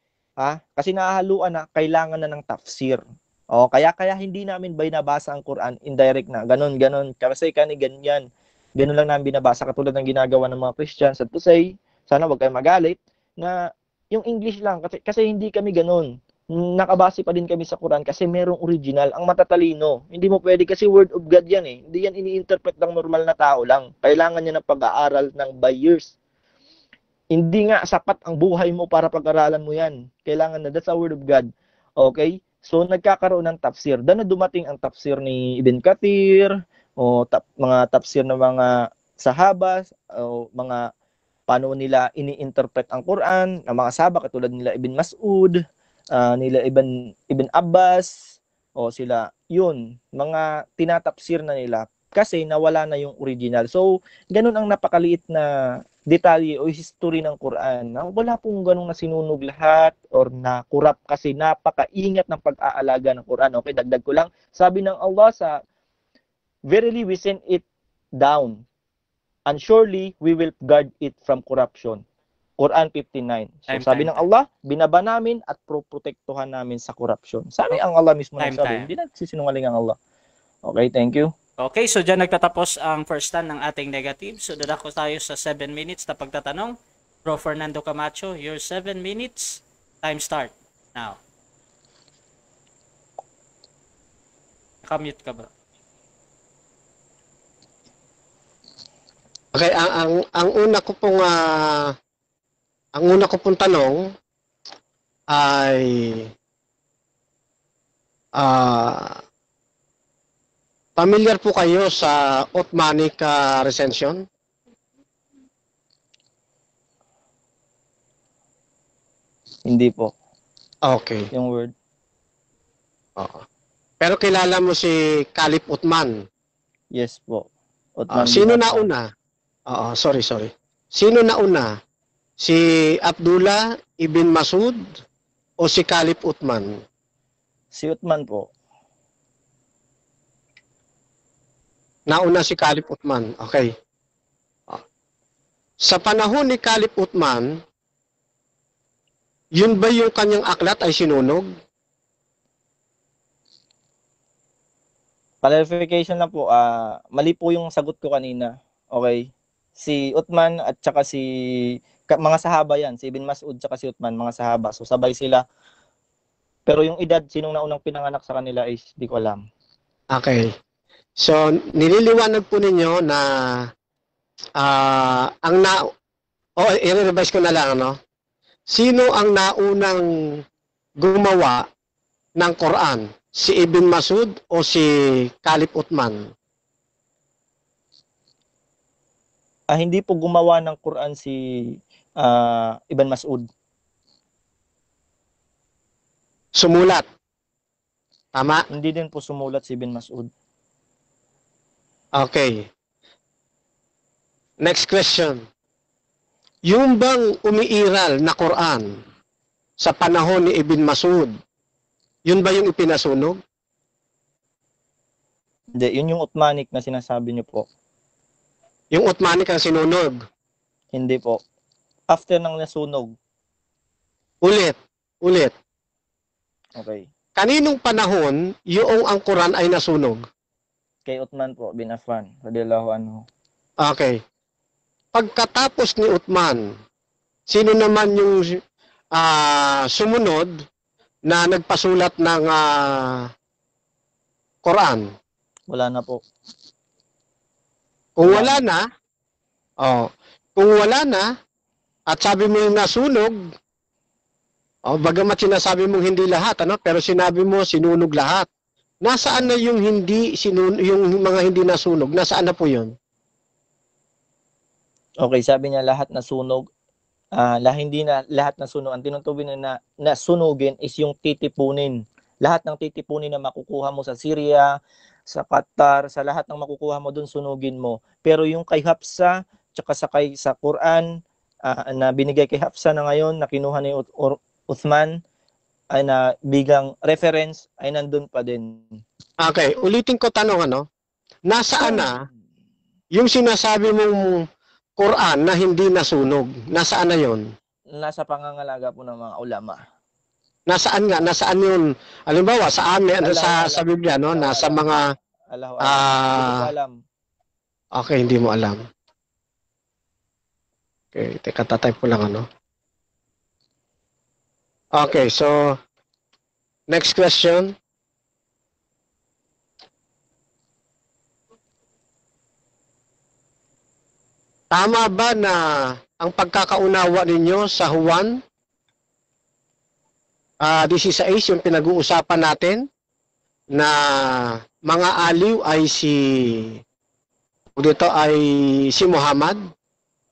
Kasi nahahaluan na, kailangan na ng tafsir. Kaya hindi namin binabasa ang Quran indirect na ganon. Kasi ganyan. Ganun lang namin binabasa katulad ng ginagawa ng mga Christians. At to say, sana wag kayo magalit na yung English lang kasi hindi kami ganun. Nakabase pa din kami sa Quran kasi merong original, ang matatalino. Hindi mo pwede kasi word of God yan eh. Hindi yan ini-interpret ng normal na tao lang. Kailangan niya ng pag-aaral ng by years. Hindi nga sapat ang buhay mo para pag-aralan mo yan. Kailangan na, that's a word of God. Okay? So, nagkakaroon ng tafsir. Doon na dumating ang tafsir ni Ibn Kathir, mga tafsir ng mga sahabas, o mga paano nila ini-interpret ang Quran, ng mga sahaba katulad nila Ibn Mas'ud, nila Ibn Abbas, sila, yun, mga tinatafsir na nila kasi nawala na yung original. So, ganun ang napakaliit na detalye o history ng Quran. Wala pong ganung nasinunog lahat or na kurap kasi napakaingat ng pag-aalaga ng Quran. Okay, dagdag ko lang. Sabi ng Allah sa verily we send it down and surely we will guard it from corruption. Quran 59. So sabi ng Allah, binaba namin at protektuhan namin sa corruption. Sabi ang Allah mismo nagsabi, hindi nagsisinungaling ang Allah. Okay, thank you. Okay, so dyan nagtatapos ang first stand ng ating negative. So dadako tayo sa 7 minutes na pagtatanong. Bro Fernando Camacho, your 7 minutes. Time start now. Nakamute ka ba? Okay, ang una ko pong tanong ay familiar po kayo sa Uthmanic recension? Hindi po. Okay. Yung word. Pero kilala mo si Caliph Uthman? Yes po. Uthman sino nauna? Sorry. Sino nauna? Si Abdullah ibn Mas'ud o si Caliph Uthman? Si Uthman po. Nauna si Caliph Uthman. Okay. Sa panahon ni Caliph Uthman, yun ba yung kanyang aklat ay sinunog? Clarification lang po, mali po yung sagot ko kanina. Okay? Si Uthman at saka mga sahaba yan. Si Ibn Mas'ud at si Uthman, mga sahaba. So sabay sila. Pero yung edad, sinong naunang pinanganak sa kanila is di ko alam. Okay. So, nililiwanag po ninyo na i-revise ko na lang, no? Sino ang naunang gumawa ng Quran? Si Ibn Mas'ud o si Caliph Uthman? Hindi po gumawa ng Quran si Ibn Mas'ud. Sumulat. Tama? Hindi din po sumulat si Ibn Mas'ud. Okay. Next question. Yung bang umiiral na Quran sa panahon ni Ibn Mas'ud, yun ba yung ipinasunog? Hindi, yun yung Uthmanic na sinasabi niyo po. Yung Uthmanic ang sinunog? Hindi po. After ng nasunog. Ulit. Okay. Kaninong panahon yung ang Quran ay nasunog? Kay Uthman po, bin Affan, radiyallahu anhu. Okay. Pagkatapos ni Uthman, sino naman yung sumunod na nagpasulat ng Quran? Wala na po. Kung wala na, at sabi mo yung nasunog, bagamat sinasabi mong hindi lahat, pero sinabi mo sinunog lahat. Nasaan na yung yung mga hindi nasunog? Nasaan na po yun? Okay, sabi niya lahat na sunog, hindi na lahat na sunog. Ang tinutukoy na sunugin is yung titipunin. Lahat ng titipunin na makukuha mo sa Syria, sa Qatar, sa lahat ng makukuha mo doon, sunugin mo. Pero yung kay Hafsa, tsaka sa Quran, na binigay kay Hafsa na ngayon, na kinuha ni Uthman, ay na bigang reference, ay nandun pa din. Okay, ulitin ko tanong, nasaan na yung sinasabi mong Quran na hindi nasunog? Nasaan na yon? Nasa pangangalaga po ng mga ulama. Nasaan nga? Nasaan yun? Halimbawa, sa amin, sa Biblia, nasa mga... Hindi ko alam. Okay, hindi mo alam. Okay, teka, tatype ko lang, Okay, so, next question. Tama ba na ang pagkakaunawa ninyo sa Juan 16 yung pinag-uusapan natin na mga aliw ay si Muhammad?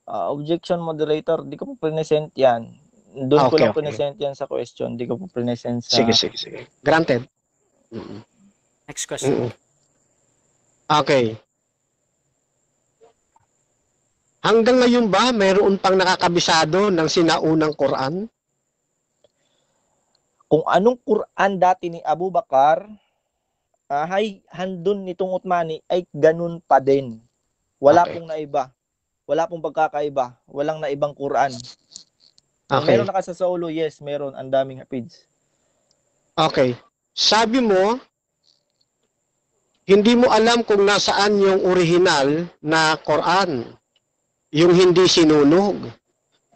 Objection, moderator, di ko po present yan. Doon ko lang present yan sa question. Di ko po present sa... Sige. Granted. Next question. Okay. Hanggang ngayon ba, mayroon pang nakakabisado ng sinaunang Quran? Kung anong Quran dati ni Abu Bakar, handun nitong Uthmani, ay ganun pa din. Wala pong naiba. Wala pong pagkakaiba. Walang naibang Quran. Meron na sa Saulo, yes, meron. Ang daming hafiz. Okay. Sabi mo, hindi mo alam kung nasaan yung original na Quran. Yung hindi sinunog.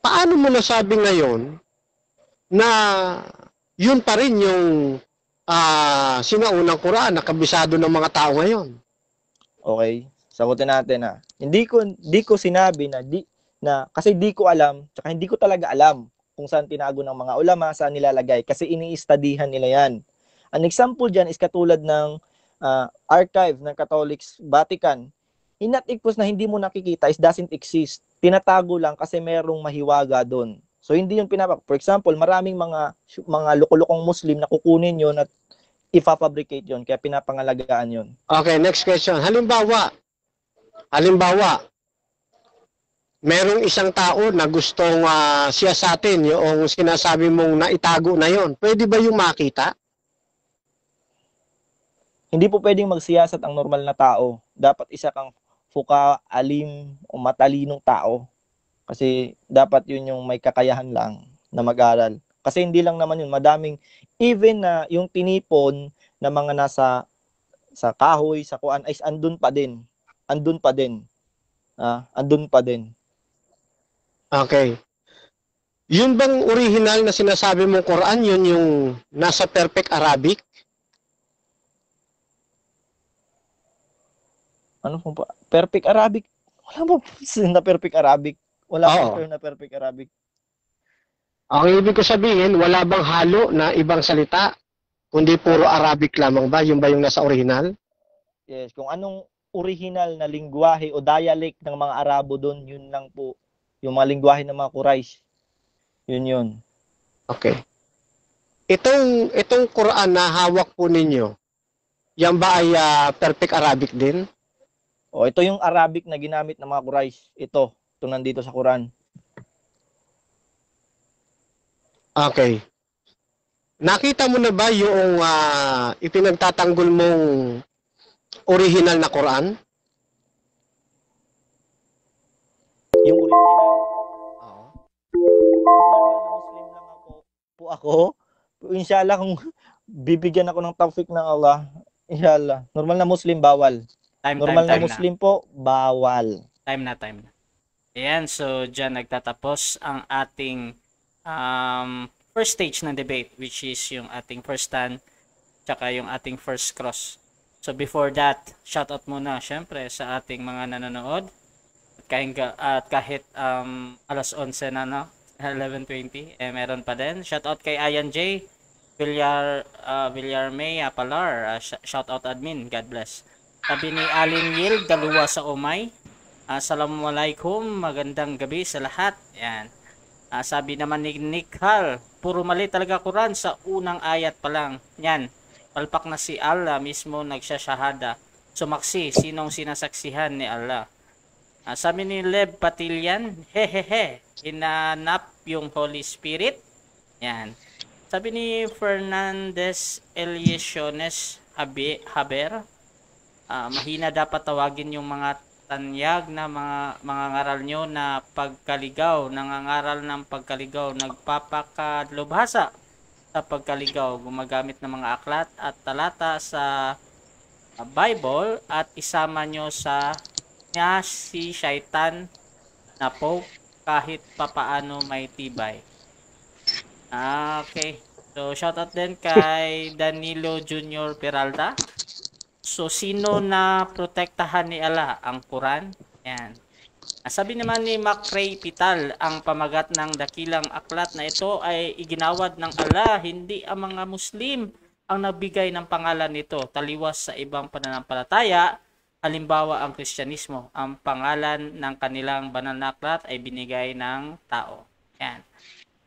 Paano mo nasabi ngayon na yun pa rin yung sinaunang Quran na kabisado ng mga tao ngayon? Okay, sagutin natin na. Hindi ko sinabi na kasi di ko alam, tsaka hindi ko talaga alam kung saan tinago ng mga ulama, saan nilalagay kasi ini-studyhan nila yan. An example diyan is katulad ng archive ng Catholic Vatican. Inatikpos na hindi mo nakikita is doesn't exist. Tinatago lang kasi merong mahiwaga doon. So hindi yung for example, maraming mga loko-lokong Muslim na kukunin yon at ifa-fabricate yon, kaya pinapangalagaan yon. Okay, next question. Halimbawa, merong isang tao na gustong siyasatin yung sinasabi mong naitago na yon. Pwede ba yung makita? Hindi po pwedeng magsiyasat ang normal na tao. Dapat isa kang alim o matalinong tao. Kasi dapat yun yung may kakayahan lang na mag-aral. Kasi hindi lang naman yun, madaming, even na yung tinipon na mga nasa sa kahoy, sa kuan, ay andun pa din. Andun pa din. Okay. Yun bang original na sinasabi mong Quran, yun yung nasa Perfect Arabic? Ano po pa? Perfect Arabic? Wala po na Perfect Arabic. Wala po na Perfect Arabic. Ang ibig ko sabihin, wala bang halo na ibang salita? Kundi puro Arabic lamang ba? Yung ba yung nasa original? Yes, kung anong original na lingwahe o dialect ng mga Arabo doon, yun lang po. Yung mga lingwahe ng mga Quraysh. Yun. Okay. Itong Quran na hawak po ninyo, yan ba ay Perfect Arabic din? O, ito yung Arabic na ginamit ng mga Quraysh. Ito nandito sa Quran. Okay. Nakita mo na ba yung ipinagtatanggol mong original na Quran? Yung original? Oo. Normal na Muslim lang ako. Inshallah, kung bibigyan ako ng taufik ng Allah, inshallah. Normal na Muslim, bawal. Normal na Muslim po, bawal. Time na. Ayan, so dyan nagtatapos ang ating first stage ng debate, which is yung ating first stand tsaka yung ating first cross. So before that, shoutout muna syempre sa ating mga nanonood at kahit alas 11 na 11:20 meron pa din. Shoutout kay Ayan J, Villarmay Apalar, shoutout admin, God bless. Sabi ni Alin Yil, dalawa sa Umay. Assalamualaikum, magandang gabi sa lahat. Yan. Sabi naman ni Nick Hall, puro mali talaga Quran sa unang ayat pa lang. Yan. Palpak na si Allah mismo nagsasyahada. Sumaksi, sinong sinasaksihan ni Allah. Sabi ni Lev Patilyan, hehehe, hinanap yung Holy Spirit. Yan. Sabi ni Fernandez Eliasiones Haber, mahina dapat tawagin yung mga tanyag na mga ngaral nyo na pagkaligaw, nangangaral ng pagkaligaw, nagpapakadlubhasa sa pagkaligaw, gumagamit ng mga aklat at talata sa Bible at isama nyo sa niya si Shaitan na Pope kahit papaano may tibay. Okay. So, shoutout din kay Danilo Junior Peralta. So, sino na protektahan ni Allah? Ang Quran? Yan. Sabi naman ni McRae Pital, ang pamagat ng dakilang aklat na ito ay iginawad ng Allah, hindi ang mga Muslim ang nagbigay ng pangalan nito. Taliwas sa ibang pananampalataya, halimbawa ang Kristyanismo, ang pangalan ng kanilang banal na aklat ay binigay ng tao. Yan.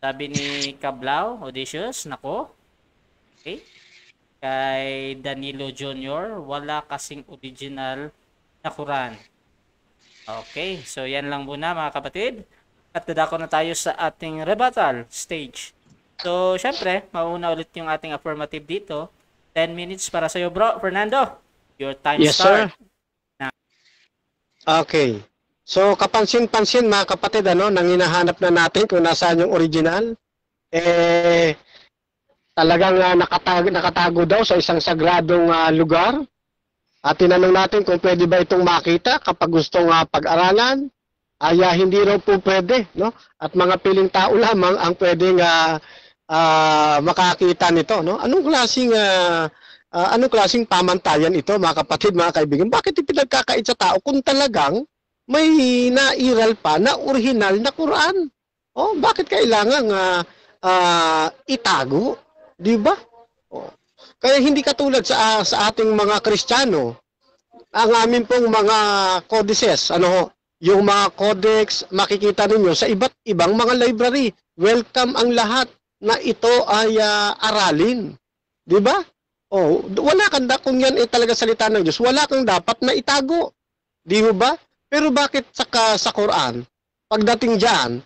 Sabi ni Cablau Odysseus, nako. Okay. Kay Danilo Jr., wala kasing original na Quran. Okay, so yan lang muna mga kapatid. At dadako na tayo sa ating rebuttal stage. So, syempre, mauna ulit yung ating affirmative dito. 10 minutes para sa'yo, bro. Fernando, your time start. Sir. Okay. So, kapansin-pansin mga kapatid, nang hinahanap na natin kung nasaan yung original, talagang nakatago daw sa isang sagradong lugar. At tinanong natin kung pwede ba itong makita kapag gustong pag-aralan, ay hindi raw po pwede, no? At mga piling tao lamang ang pwedeng makakita nito, no? Anong klaseng pamantayan ito, mga kapatid, mga kaibigan? Bakit ipinagkakait sa tao kung talagang may nairal pa na original na Quran? Oh, bakit kailangan itago? Di ba? Oh. Kaya hindi katulad sa ating mga Kristiyano, ang amin pong mga codices, yung mga codex, makikita ninyo sa iba't ibang mga library. Welcome ang lahat na ito ay aralin. Di ba? Oh, wala kang kung yan talaga salita ng Diyos, wala kang dapat na itago. Di ba? Pero bakit sa Quran, pagdating diyan,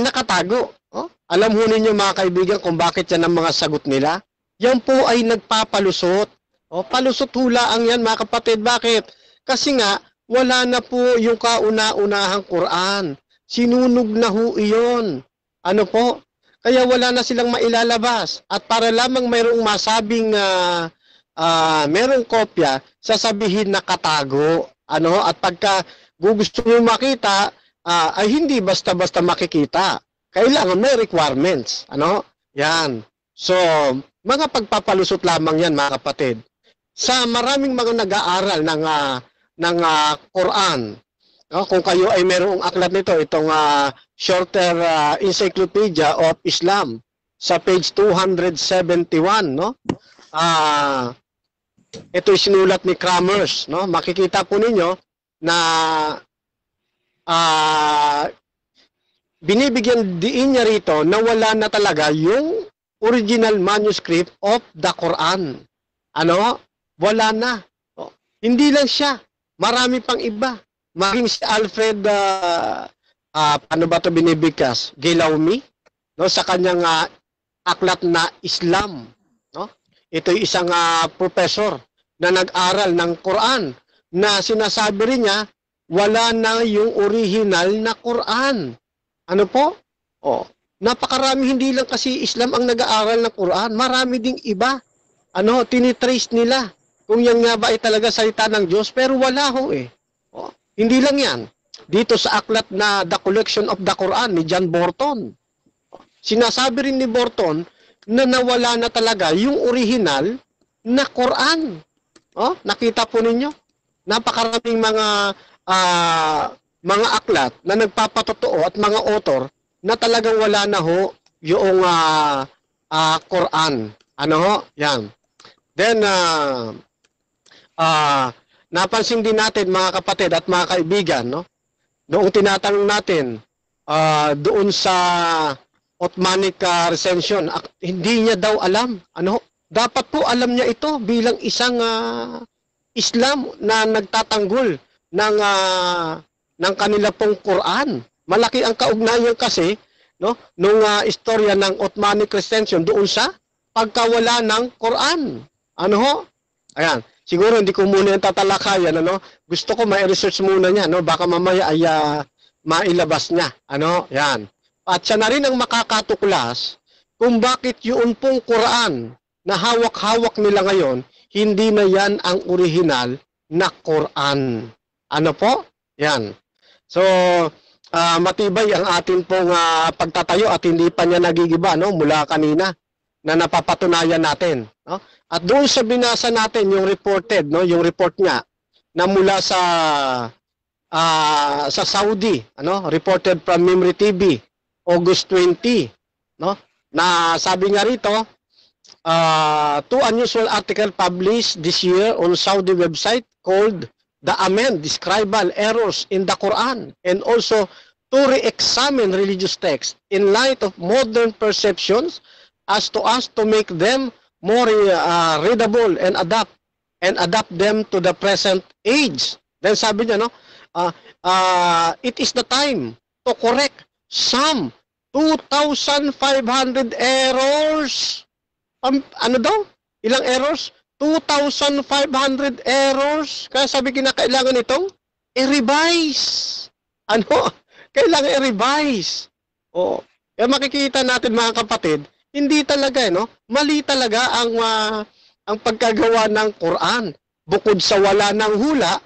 nakatago? Oh? Alam ho ninyo mga kaibigan kung bakit yan ang mga sagot nila? Yan po ay nagpapalusot. O, palusot hula ang yan mga kapatid. Bakit? Kasi nga, wala na po yung kauna-unahang Quran. Sinunog na ho iyon. Ano po? Kaya wala na silang mailalabas. At para lamang mayroong masabing mayroong kopya, sasabihin na katago. At pagka gusto mo makita, ay hindi basta-basta makikita. Kailangan may requirements. Yan. So, mga pagpapalusot lamang yan mga kapatid. Sa maraming mga nag-aaral ng Quran, kung kayo ay mayroong aklat nito, itong Shorter Encyclopedia of Islam, sa page 271, ito ay sinulat ni Kramers, makikita po ninyo na binibigyan diin niya rito na wala na talaga yung original manuscript of the Quran. Wala na. Hindi lang siya. Marami pang iba. Maging si Alfred, paano ba ito binibigkas? Gelawmi, sa kanyang aklat na Islam. Ito ay isang professor na nag-aral ng Quran na sinasabi rin niya, wala na yung original na Quran. Ano po? Napakarami, hindi lang kasi Islam ang nag-aaral ng Quran. Marami ding iba. Tinitrace nila kung yan nga ba ay talaga salita ng Diyos. Pero wala ho Hindi lang yan. Dito sa aklat na The Collection of the Quran ni John Borton. Sinasabi rin ni Borton na nawala na talaga yung original na Quran. Nakita po ninyo? Napakaraming mga aklat na nagpapatotoo at mga author na talagang wala na ho yung Quran. Yan. Then, napansin din natin mga kapatid at mga kaibigan, noong tinatanong natin doon sa Ottomanic recension, hindi niya daw alam. Ano? Dapat po alam niya ito bilang isang Islam na nagtatanggol ng kanila pong Quran. Malaki ang kaugnayan kasi no nung istorya ng Ottomanic recension doon sa pagkawala ng Quran. Ano ho? Ayan. Siguro hindi ko muna yung tatalakayan, ano? Gusto ko mai-research muna niya, no? Baka mamaya ay mailabas niya. Ano? Yan. At siya na rin ang makakatuklas kung bakit yun pong Quran na hawak-hawak nila ngayon, hindi na yan ang original na Quran. Ano po? Yan. So, matibay ang atin pong pagtatayo at hindi pa niya nagigiba, no? Mula kanina na napapatunayan natin, no? At doon sa binasa natin yung reported, no, yung report niya na mula sa Saudi, ano, reported from Mimri TV, August 20, no, na sabi nga rito, two unusual article published this year on Saudi website called The Amend Describal Errors in the Quran, and also to re-examine religious texts in light of modern perceptions as to make them more readable and adapt them to the present age. Then sabi niya, no, it is the time to correct some 2,500 errors. Ano daw? Ilang errors? 2,500 errors. Kaya sabi kinakailangan itong i-revise. Ano? Kailangan i-revise. Oo. Kaya makikita natin mga kapatid, hindi talaga, no? Mali talaga ang pagkagawa ng Quran. Bukod sa wala ng hula,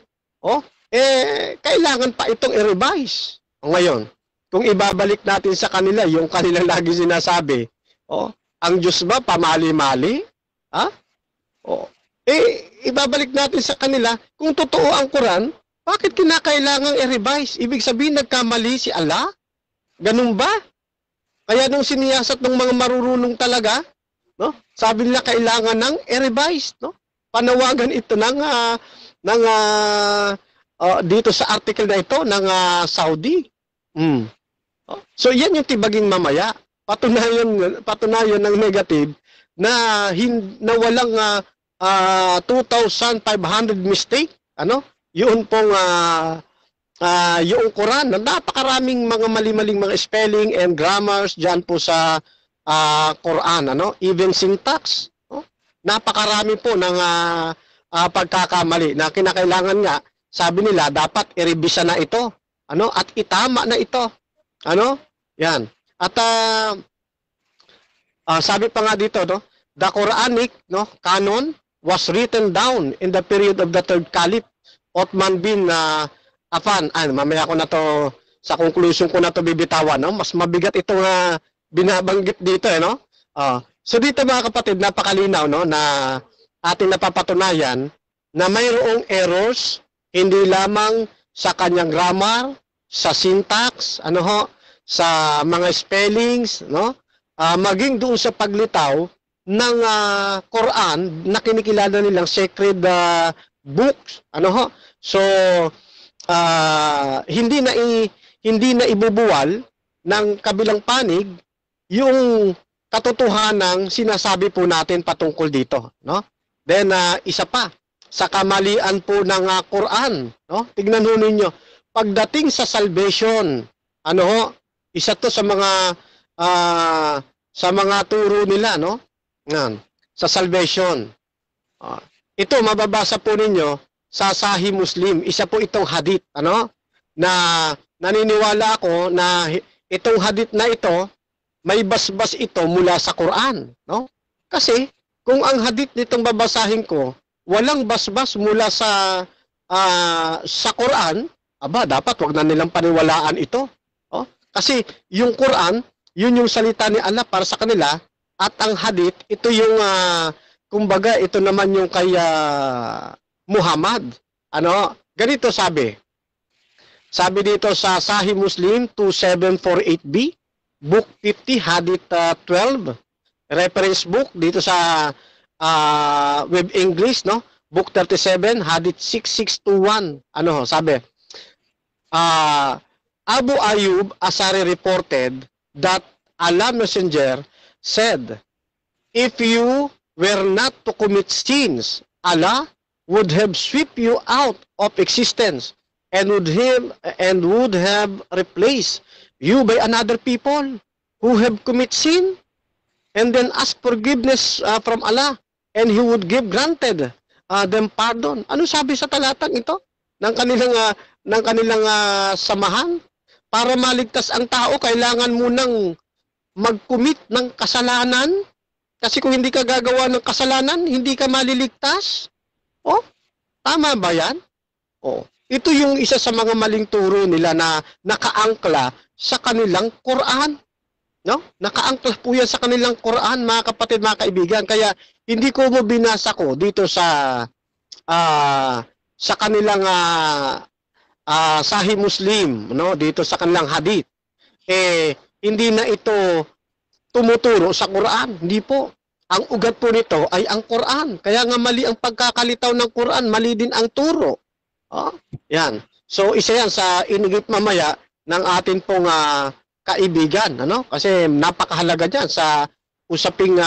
kailangan pa itong i-revise. Ngayon, kung ibabalik natin sa kanila, yung kanilang lagi sinasabi, ang Diyos ba pamali-mali? Ha? Ibabalik natin sa kanila, kung totoo ang Quran, bakit kinakailangang i-revise? Ibig sabihin, nagkamali si Allah? Ganun ba? Kaya nung siniyasat ng mga marurunong talaga, no, sabi nila kailangan ng i-revise, no? Panawagan ito dito sa article na ito ng Saudi. So yan yung tibaging mamaya. Patunayan ng negative na walang 2,500 mistake, ano? Yun pong yung Quran, napakaraming mga mali-maling mga spelling and grammars diyan po sa Quran, ano? Even syntax, no? Napakarami po ng pagkakamali na kinakailangan nga, sabi nila dapat i-revisa na ito, ano? At itama na ito. Ano? Yan. At sabi pa nga dito, no? The Quranic, no, canon was written down in the period of the third caliph Uthman bin Affan. Mamaya ko na to, sa conclusion ko na to bibitawan, no? Mas mabigat itong binabanggit dito, no? So dito mga kapatid, napakalinaw, no, na ating napapatunayan na mayroong errors hindi lamang sa kanyang grammar, sa syntax, ano ho, sa mga spellings, no? Maging doon sa paglitaw ng Quran na kinikilala nilang sacred books, ano ho. So hindi na ibubuwal ng kabilang panig yung katotohanang sinasabi po natin patungkol dito, no? Then isa pa sa kamalian po ng Quran, no? Tingnan ho ninyo, pagdating sa salvation, ano ho, isa to sa mga turo nila, no? Yan, sa salvation. Ito mababasa po ninyo sa Sahih Muslim. Isa po itong hadith, ano? Na naniniwala ako na itong hadith na ito may basbas ito mula sa Quran, no? Kasi kung ang hadith nitong babasahin ko walang basbas mula sa Quran, dapat wag na nilang paniwalaan ito. Kasi yung Quran, yun yung salita ni Allah para sa kanila, at ang hadith, ito yung kumbaga ito naman yung kay Muhammad. Ano? Ganito sabi. Sabi dito sa Sahih Muslim 2748b, Book 50, Hadith 12, reference book dito sa Web English, no? Book 37, Hadith 6621. Ano sabi? Abu Ayyub Asari reported that Allah Messenger said, if you were not to commit sins, Allah would have swept you out of existence and would have replaced you by another people who have commit sin, and then ask forgiveness from Allah, and He would give granted them pardon. Ano sabi sa talatang ito ng kanilang samahan? Para maligtas ang tao, kailangan munang mag-commit ng kasalanan. Kasi kung hindi ka gagawa ng kasalanan, hindi ka maliligtas. Oh, tama ba yan? Oh, ito yung isa sa mga maling turo nila na nakaangkla sa kanilang Quran. No? Nakaangkla po yan sa kanilang Quran, mga kapatid, mga kaibigan. Kaya hindi ko mo binasa ko dito sa kanilang Sahih Muslim, no? Dito sa kanilang hadith. Hindi na ito tumuturo sa Quran. Hindi po. Ang ugat po nito ay ang Quran. Kaya nga mali ang pagkakalitaw ng Quran, mali din ang turo. Oh, yan. So isa yan sa inigit mamaya ng atin pong kaibigan, ano? Kasi napakahalaga diyan sa usaping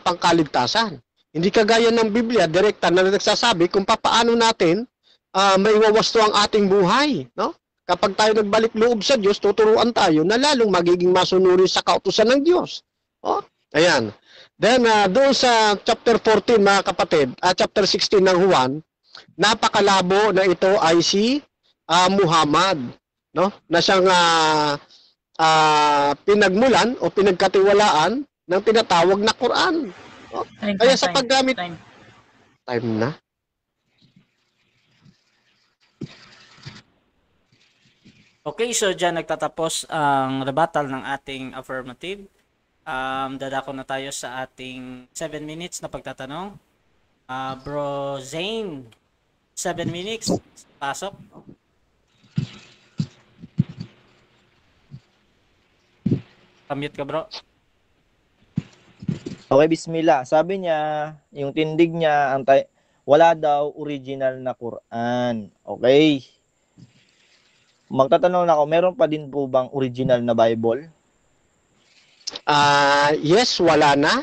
pangkaligtasan. Hindi kagaya ng Biblia, direkta na nagsasabi kung paano natin maiwawasto ang ating buhay, no? Kapag tayo nagbalik loob sa Diyos, tuturuan tayo na lalong magiging masunuri sa kautusan ng Diyos. Oh, ayan. Then doon sa chapter 14, mga kapatid, chapter 16 ng Juan, napakalabo na ito ay si Muhammad, no? Na siyang pinagmulan o pinagkatiwalaan ng tinatawag na Quran. Oh, kaya sa paggamit time na. Okay, so dyan nagtatapos ang rebuttal ng ating affirmative. Dadako na tayo sa ating 7 minutes na pagtatanong. Bro Zane, 7 minutes. Pasok. Mute ka, bro. Okay, bismillah. Sabi niya, yung tindig niya, wala daw original na Quran. Okay. Magtatanong na ako, meron pa din po bang original na Bible? Yes, wala na.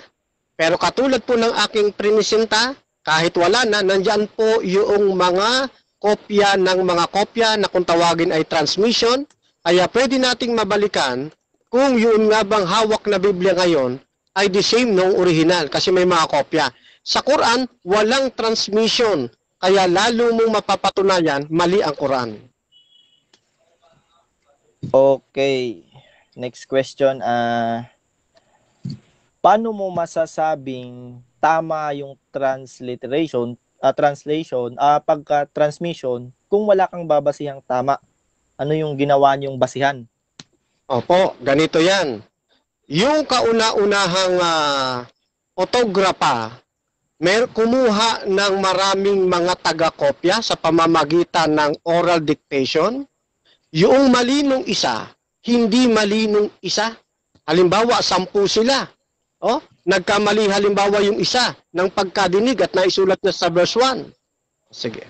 Pero katulad po ng aking prinisenta, kahit wala na, nandyan po yung mga kopya ng mga kopya na kung tawagin ay transmission. Kaya pwede nating mabalikan kung yun nga bang hawak na Biblia ngayon ay the same nung original kasi may mga kopya. Sa Quran, walang transmission. Kaya lalo mong mapapatunayan, mali ang Quran. Okay. Next question. Paano mo masasabing tama yung translation pagka-transmission kung wala kang babasihang tama? Ano yung ginawa niyong basihan? Opo, ganito yan. Yung kauna-unahang autograpa, kumuha ng maraming mga taga-kopya sa pamamagitan ng oral dictation. Yung malinong isa, hindi malinong isa. Halimbawa, 10 sila. Oh, nagkamali halimbawa yung isa ng pagkadinig at naisulat na sa verse 1. Sige.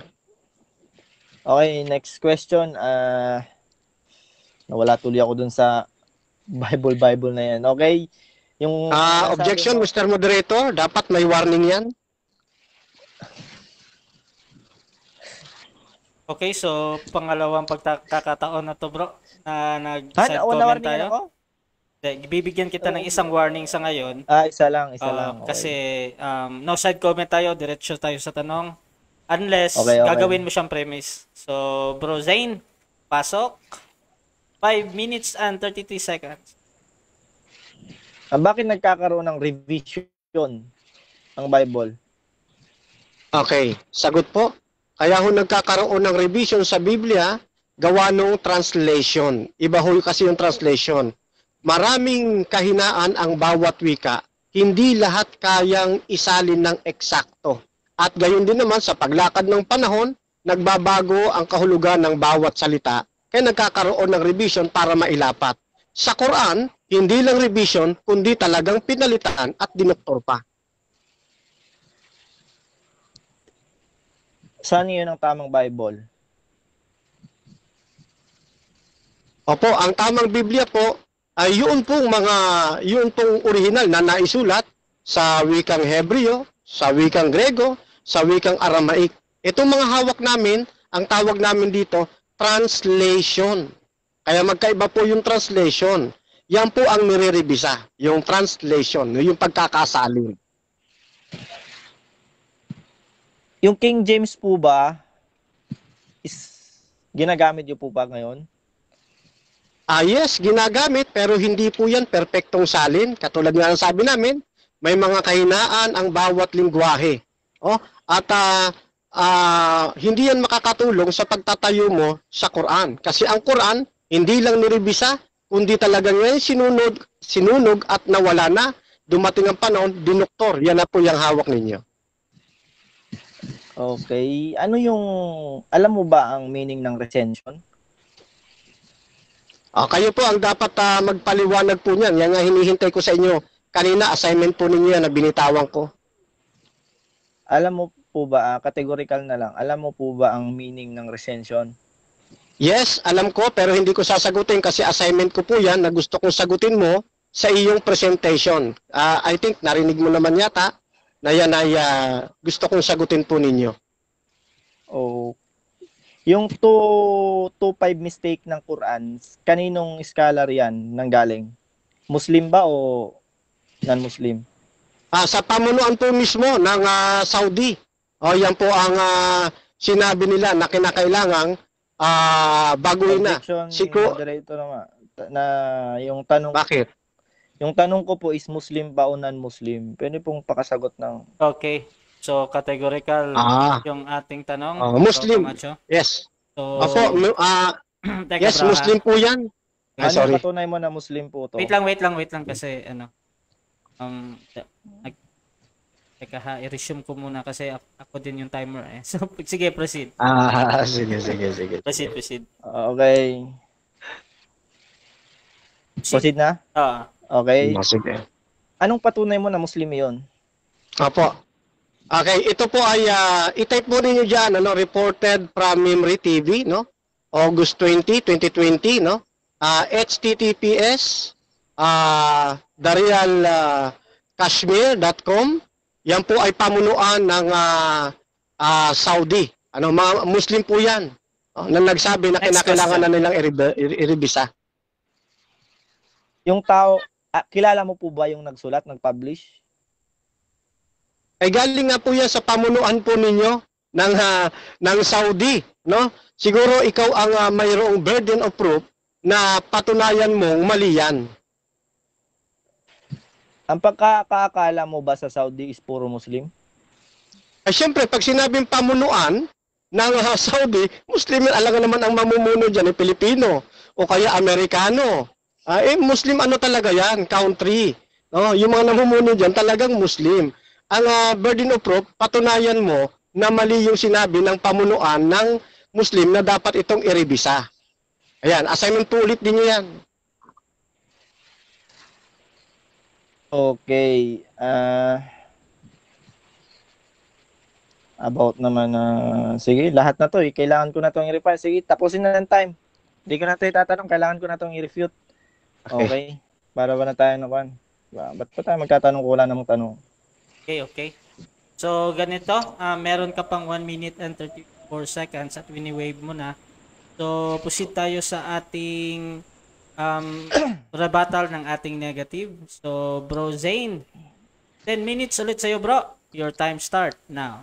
Okay, next question. Nawala tuloy ako dun sa Bible na yan. Okay? Yung objection, Mr. Moderator, dapat may warning yan. Okay, so pangalawang pagkakataon na to, bro, na nag-side comment tayo. Ako? Bibigyan kita ng isang warning sa ngayon. Isa lang. Okay. Kasi no side comment tayo, diretso tayo sa tanong. Unless gagawin mo siyang premise. So, Bro Zane, pasok. 5 minutes and 33 seconds. Bakit nagkakaroon ng revision ang Bible? Okay, sagot po. Kaya ho nagkakaroon ng revision sa Biblia, gawa nung translation. Iba ho kasi yung translation. Maraming kahinaan ang bawat wika. Hindi lahat kayang isalin ng eksakto. At gayon din naman sa paglakad ng panahon, nagbabago ang kahulugan ng bawat salita. Kaya nagkakaroon ng revision para mailapat. Sa Quran, hindi lang revision, kundi talagang pinalitan at dinoktor pa. Saan yun ang tamang Bible? Opo, ang tamang Biblia po ay yun pong original na naisulat sa wikang Hebreo, sa wikang Grego, sa wikang Aramaic. Itong mga hawak namin, ang tawag namin dito, translation. Kaya magkaiba po yung translation. Yan po ang nire-revisa, yung translation, yung pagkakasalin. Yung King James po ba is ginagamit niyo po ba ngayon? Yes, ginagamit pero hindi po yan perpektong salin. Katulad nga ng sabi namin, may mga kahinaan ang bawat lingwahe. Oh, at hindi yan makakatulong sa pagtatayo mo sa Quran. Kasi ang Quran, hindi lang niribisa, kundi talaga ngayon sinunog at nawala na. Dumating ang panahon, dinuktor. Yan na po yung hawak ninyo. Okay. Alam mo ba ang meaning ng recension? Kayo po ang dapat magpaliwanag po niyan. Yan nga hinihintay ko sa inyo. Kanina, assignment po ninyo yan na binitawan ko. Alam mo po ba, categorical na lang, alam mo po ba ang meaning ng recension? Yes, alam ko, pero hindi ko sasagutin kasi assignment ko po yan na gusto kong sagutin mo sa iyong presentation. I think narinig mo naman yata na yan ay gusto kong sagutin po ninyo. Oh, yung 2.5 mistake ng Quran, kaninong scholar yan nanggaling? Muslim ba o non-Muslim? Sa pamunuan po mismo ng Saudi. Yan po ang sinabi nila na kinakailangang baguhin na. Moderator naman, na yung tanong. Bakit? Yung tanong ko po is Muslim ba o non-Muslim? Pwede pong pakasagot ng... Okay. So, categorical yung ating tanong. Muslim. Yes. So, teka, yes, bro, Muslim po yan. Sorry. Patunay mo na Muslim po to? Wait lang kasi teka ha, i-resume ko muna kasi ako din yung timer eh. So, sige, proceed. Sige. Proceed. Okay. Proceed na? Okay. Sige. Anong patunay mo na Muslim yon? Opo. Okay, ito po ay i-type mo ninyo diyan reported from Memory TV, no? August 20, 2020, no? https therealkashmir.com. Yan po ay pamunuan ng Saudi. Muslim po 'yan. Na nagsabi na kinakailangan na nilang i-revisa. Yung tao, kilala mo po ba yung nagsulat, nag-publish? Galing nga po yan sa pamunuan po ninyo ng Saudi, no? Siguro ikaw ang mayroong burden of proof na patunayan mong mali yan. Ang pagkakaakala mo ba sa Saudi is puro Muslim? Siyempre, pag sinabing pamunuan ng Saudi, Muslim, alam naman ang mamumuno dyan, Pilipino o kaya Amerikano. Muslim talaga yan, country. Yung mga namumuno dyan, talagang Muslim. Ang burden of proof, patunayan mo na mali yung sinabi ng pamunuan ng Muslim na dapat itong iribisa. Ayan, assignment po ulit din yan. Okay. About naman, sige, lahat na to kailangan ko na itong i-reply. Sige, tapusin na ng time. Hindi ko na ito itatanong, kailangan ko na itong i-refute. Okay. Para ba na tayo naman? Ba't pa tayo magtatanong kung wala namang tanong? Okay. So, ganito, meron ka pang 1 minute and 34 seconds at wini-wave mo na. So, proceed tayo sa ating rebuttal ng ating negative. So, Bro Zane, 10 minutes ulit sa'yo, bro. Your time start now.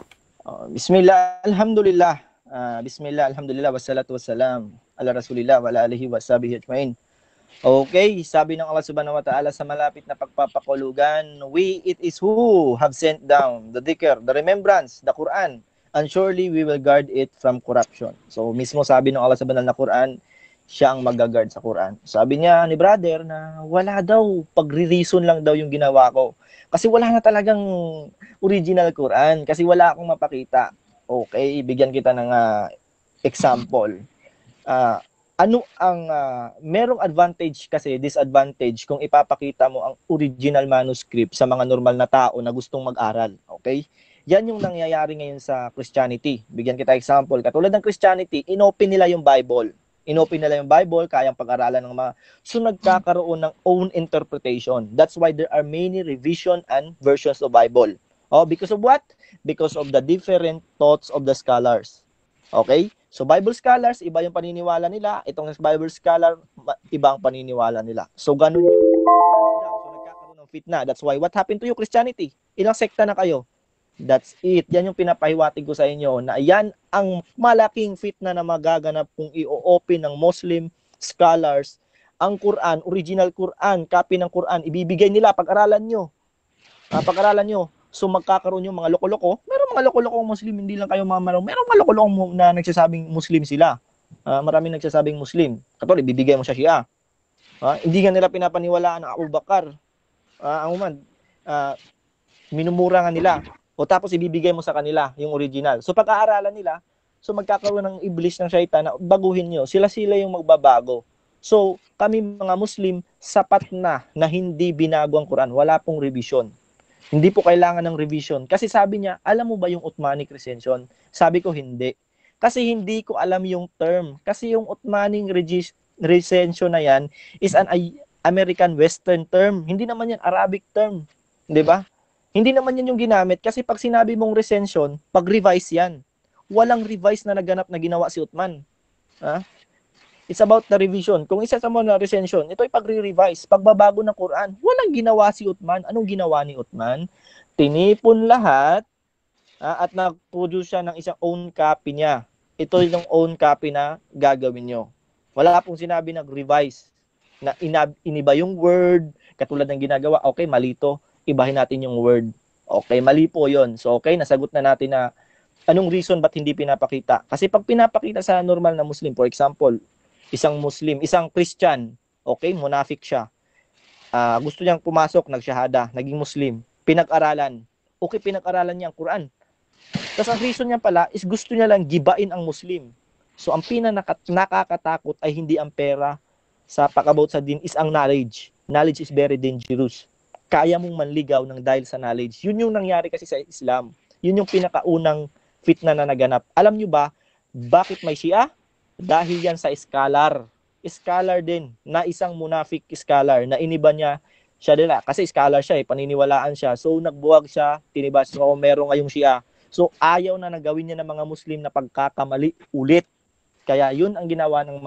Bismillah, alhamdulillah. Bismillah, alhamdulillah, wassalatu wassalam ala rasulillah wa ala alihi wa sahbihi ajmain. Okay, sabi ng Allah subhanahu wa ta'ala sa malapit na pagpapakulugan, it is who have sent down the dhikr, the remembrance, the Quran, and surely we will guard it from corruption. So, mismo sabi ng Allah sa banal na Quran, siya ang mag-guard sa Quran. Sabi niya ni brother na wala daw, pagre-reason lang daw yung ginawa ko. Kasi wala na talagang original Quran, kasi wala akong mapakita. Okay, bigyan kita ng example. Ano ang merong advantage kasi disadvantage kung ipapakita mo ang original manuscript sa mga normal na tao na gustong mag-aral, okay? Yan yung nangyayari ngayon sa Christianity. Bigyan kita example. Katulad ng Christianity, inopen nila yung Bible. Inopen nila yung Bible, kayang pag-aralan ng mga... So, nagkakaroon ng own interpretation. That's why there are many revision and versions of Bible. Oh, because of what? Because of the different thoughts of the scholars. Okay? So, Bible scholars, iba yung paniniwala nila. Itong Bible scholar, iba ang paniniwala nila. So, ganun yung... So, nagkakaroon ng fitna. That's why, what happened to you, Christianity? Ilang sekta na kayo? That's it. Yan yung pinapahiwatig ko sa inyo na yan ang malaking fitna na magaganap kung i-open ng Muslim scholars ang Quran, original Quran, copy ng Quran, ibibigay nila, pag-aralan nyo. Pag-aralan nyo. So magkakaroon yung mga loko-loko. Meron mga loko-lokong Muslim, hindi lang kayo meron mga loko-lokong na nagsasabing Muslim sila. Maraming nagsasabing Muslim. Katulad, ibibigay mo siya Shia. Hindi nga nila pinapaniwalaan ang Abu Bakar. Minumura nga nila. O tapos ibibigay mo sa kanila yung original. So pag-aaralan nila, so magkakaroon ng iblis ng syaitan na baguhin nyo. Sila yung magbabago. So kami mga Muslim, sapat na hindi binago ang Quran. Wala pong revision. Hindi po kailangan ng revision. Kasi sabi niya, alam mo ba yung Uthmanic recension? Sabi ko hindi. Kasi hindi ko alam yung term. Kasi yung Uthmanic recension na yan is an American Western term. Hindi naman yan Arabic term. 'Di ba? Hindi naman yan yung ginamit kasi pag sinabi mong recension, pag-revise yan. Walang revise na naganap na ginawa si Uthman. It's about the revision. Kung isa sa mga recension, ito ay pag-revise, pagbabago ng Quran. Walang ginawa si Uthman. Anong ginawa ni Uthman? Tinipon lahat at nag-produce siya ng isang own copy niya. Ito yung own copy na gagawin nyo. Wala pong sinabi nag-revise. Na iniba yung word, katulad ng ginagawa, okay, mali to. Ibahin natin yung word. Okay, mali po yon. So, okay, nasagot na natin na anong reason ba't hindi pinapakita. Kasi pag pinapakita sa normal na Muslim, for example, isang Muslim, isang Christian, okay, munafik siya. Gusto niyang pumasok, nagsyahada, naging Muslim, pinag-aralan. Okay, pinag-aralan niya ang Quran. Tapos ang reason niya pala is gusto niya lang gibain ang Muslim. So, ang nakakatakot ay hindi ang pera sa pag-about sa din is ang knowledge. Knowledge is very dangerous. Kaya mong manligaw ng dahil sa knowledge. Yun yung nangyari kasi sa Islam. Yun yung pinakaunang fitna na naganap. Alam nyo ba, bakit may Shia? Dahil yan sa scholar. Scholar din, na isang munafik scholar, na iniba niya siya nila. Kasi scholar siya, paniniwalaan siya. So, nagbuwag siya, tinibas. So, meron ngayong Shia. So, ayaw na nagawin niya ng mga Muslim na pagkakamali ulit. Kaya yun ang ginawa ng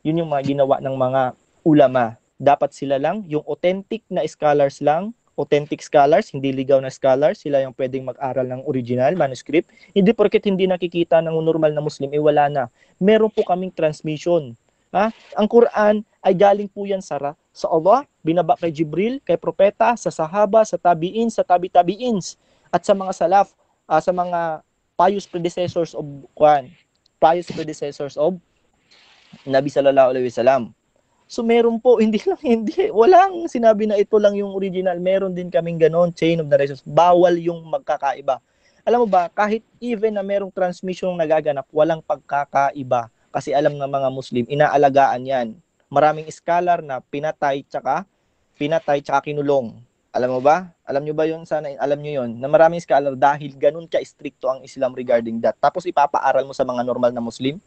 yun yung mga ginawa ng mga ulama. Dapat sila lang, yung authentic na scholars lang, authentic scholars, hindi ligaw na scholars, sila yung pwedeng mag-aral ng original manuscript. Hindi porket hindi nakikita ng normal na Muslim, wala na. Meron po kaming transmission. Ang Quran ay galing po yan sa Allah, binaba kay Jibril, kay propeta, sa sahaba, sa tabi'in, sa tabi-tabi'ins, at sa mga salaf, sa mga pious predecessors of Quran, pious predecessors of Nabi sallallahu alaihi wasallam. So meron po, walang sinabi na ito lang yung original. Meron din kaming ganon, chain of narrations. Bawal yung magkakaiba. Alam mo ba, kahit even na merong transmission nagaganap, walang pagkakaiba. Kasi alam ng mga Muslim, inaalagaan yan. Maraming scholar na pinatay tsaka kinulong. Alam mo ba? Alam nyo ba yun? Sana alam nyo yun. Na maraming scholar dahil ganun ka-stricto ang Islam regarding that. Tapos ipapaaral mo sa mga normal na Muslim.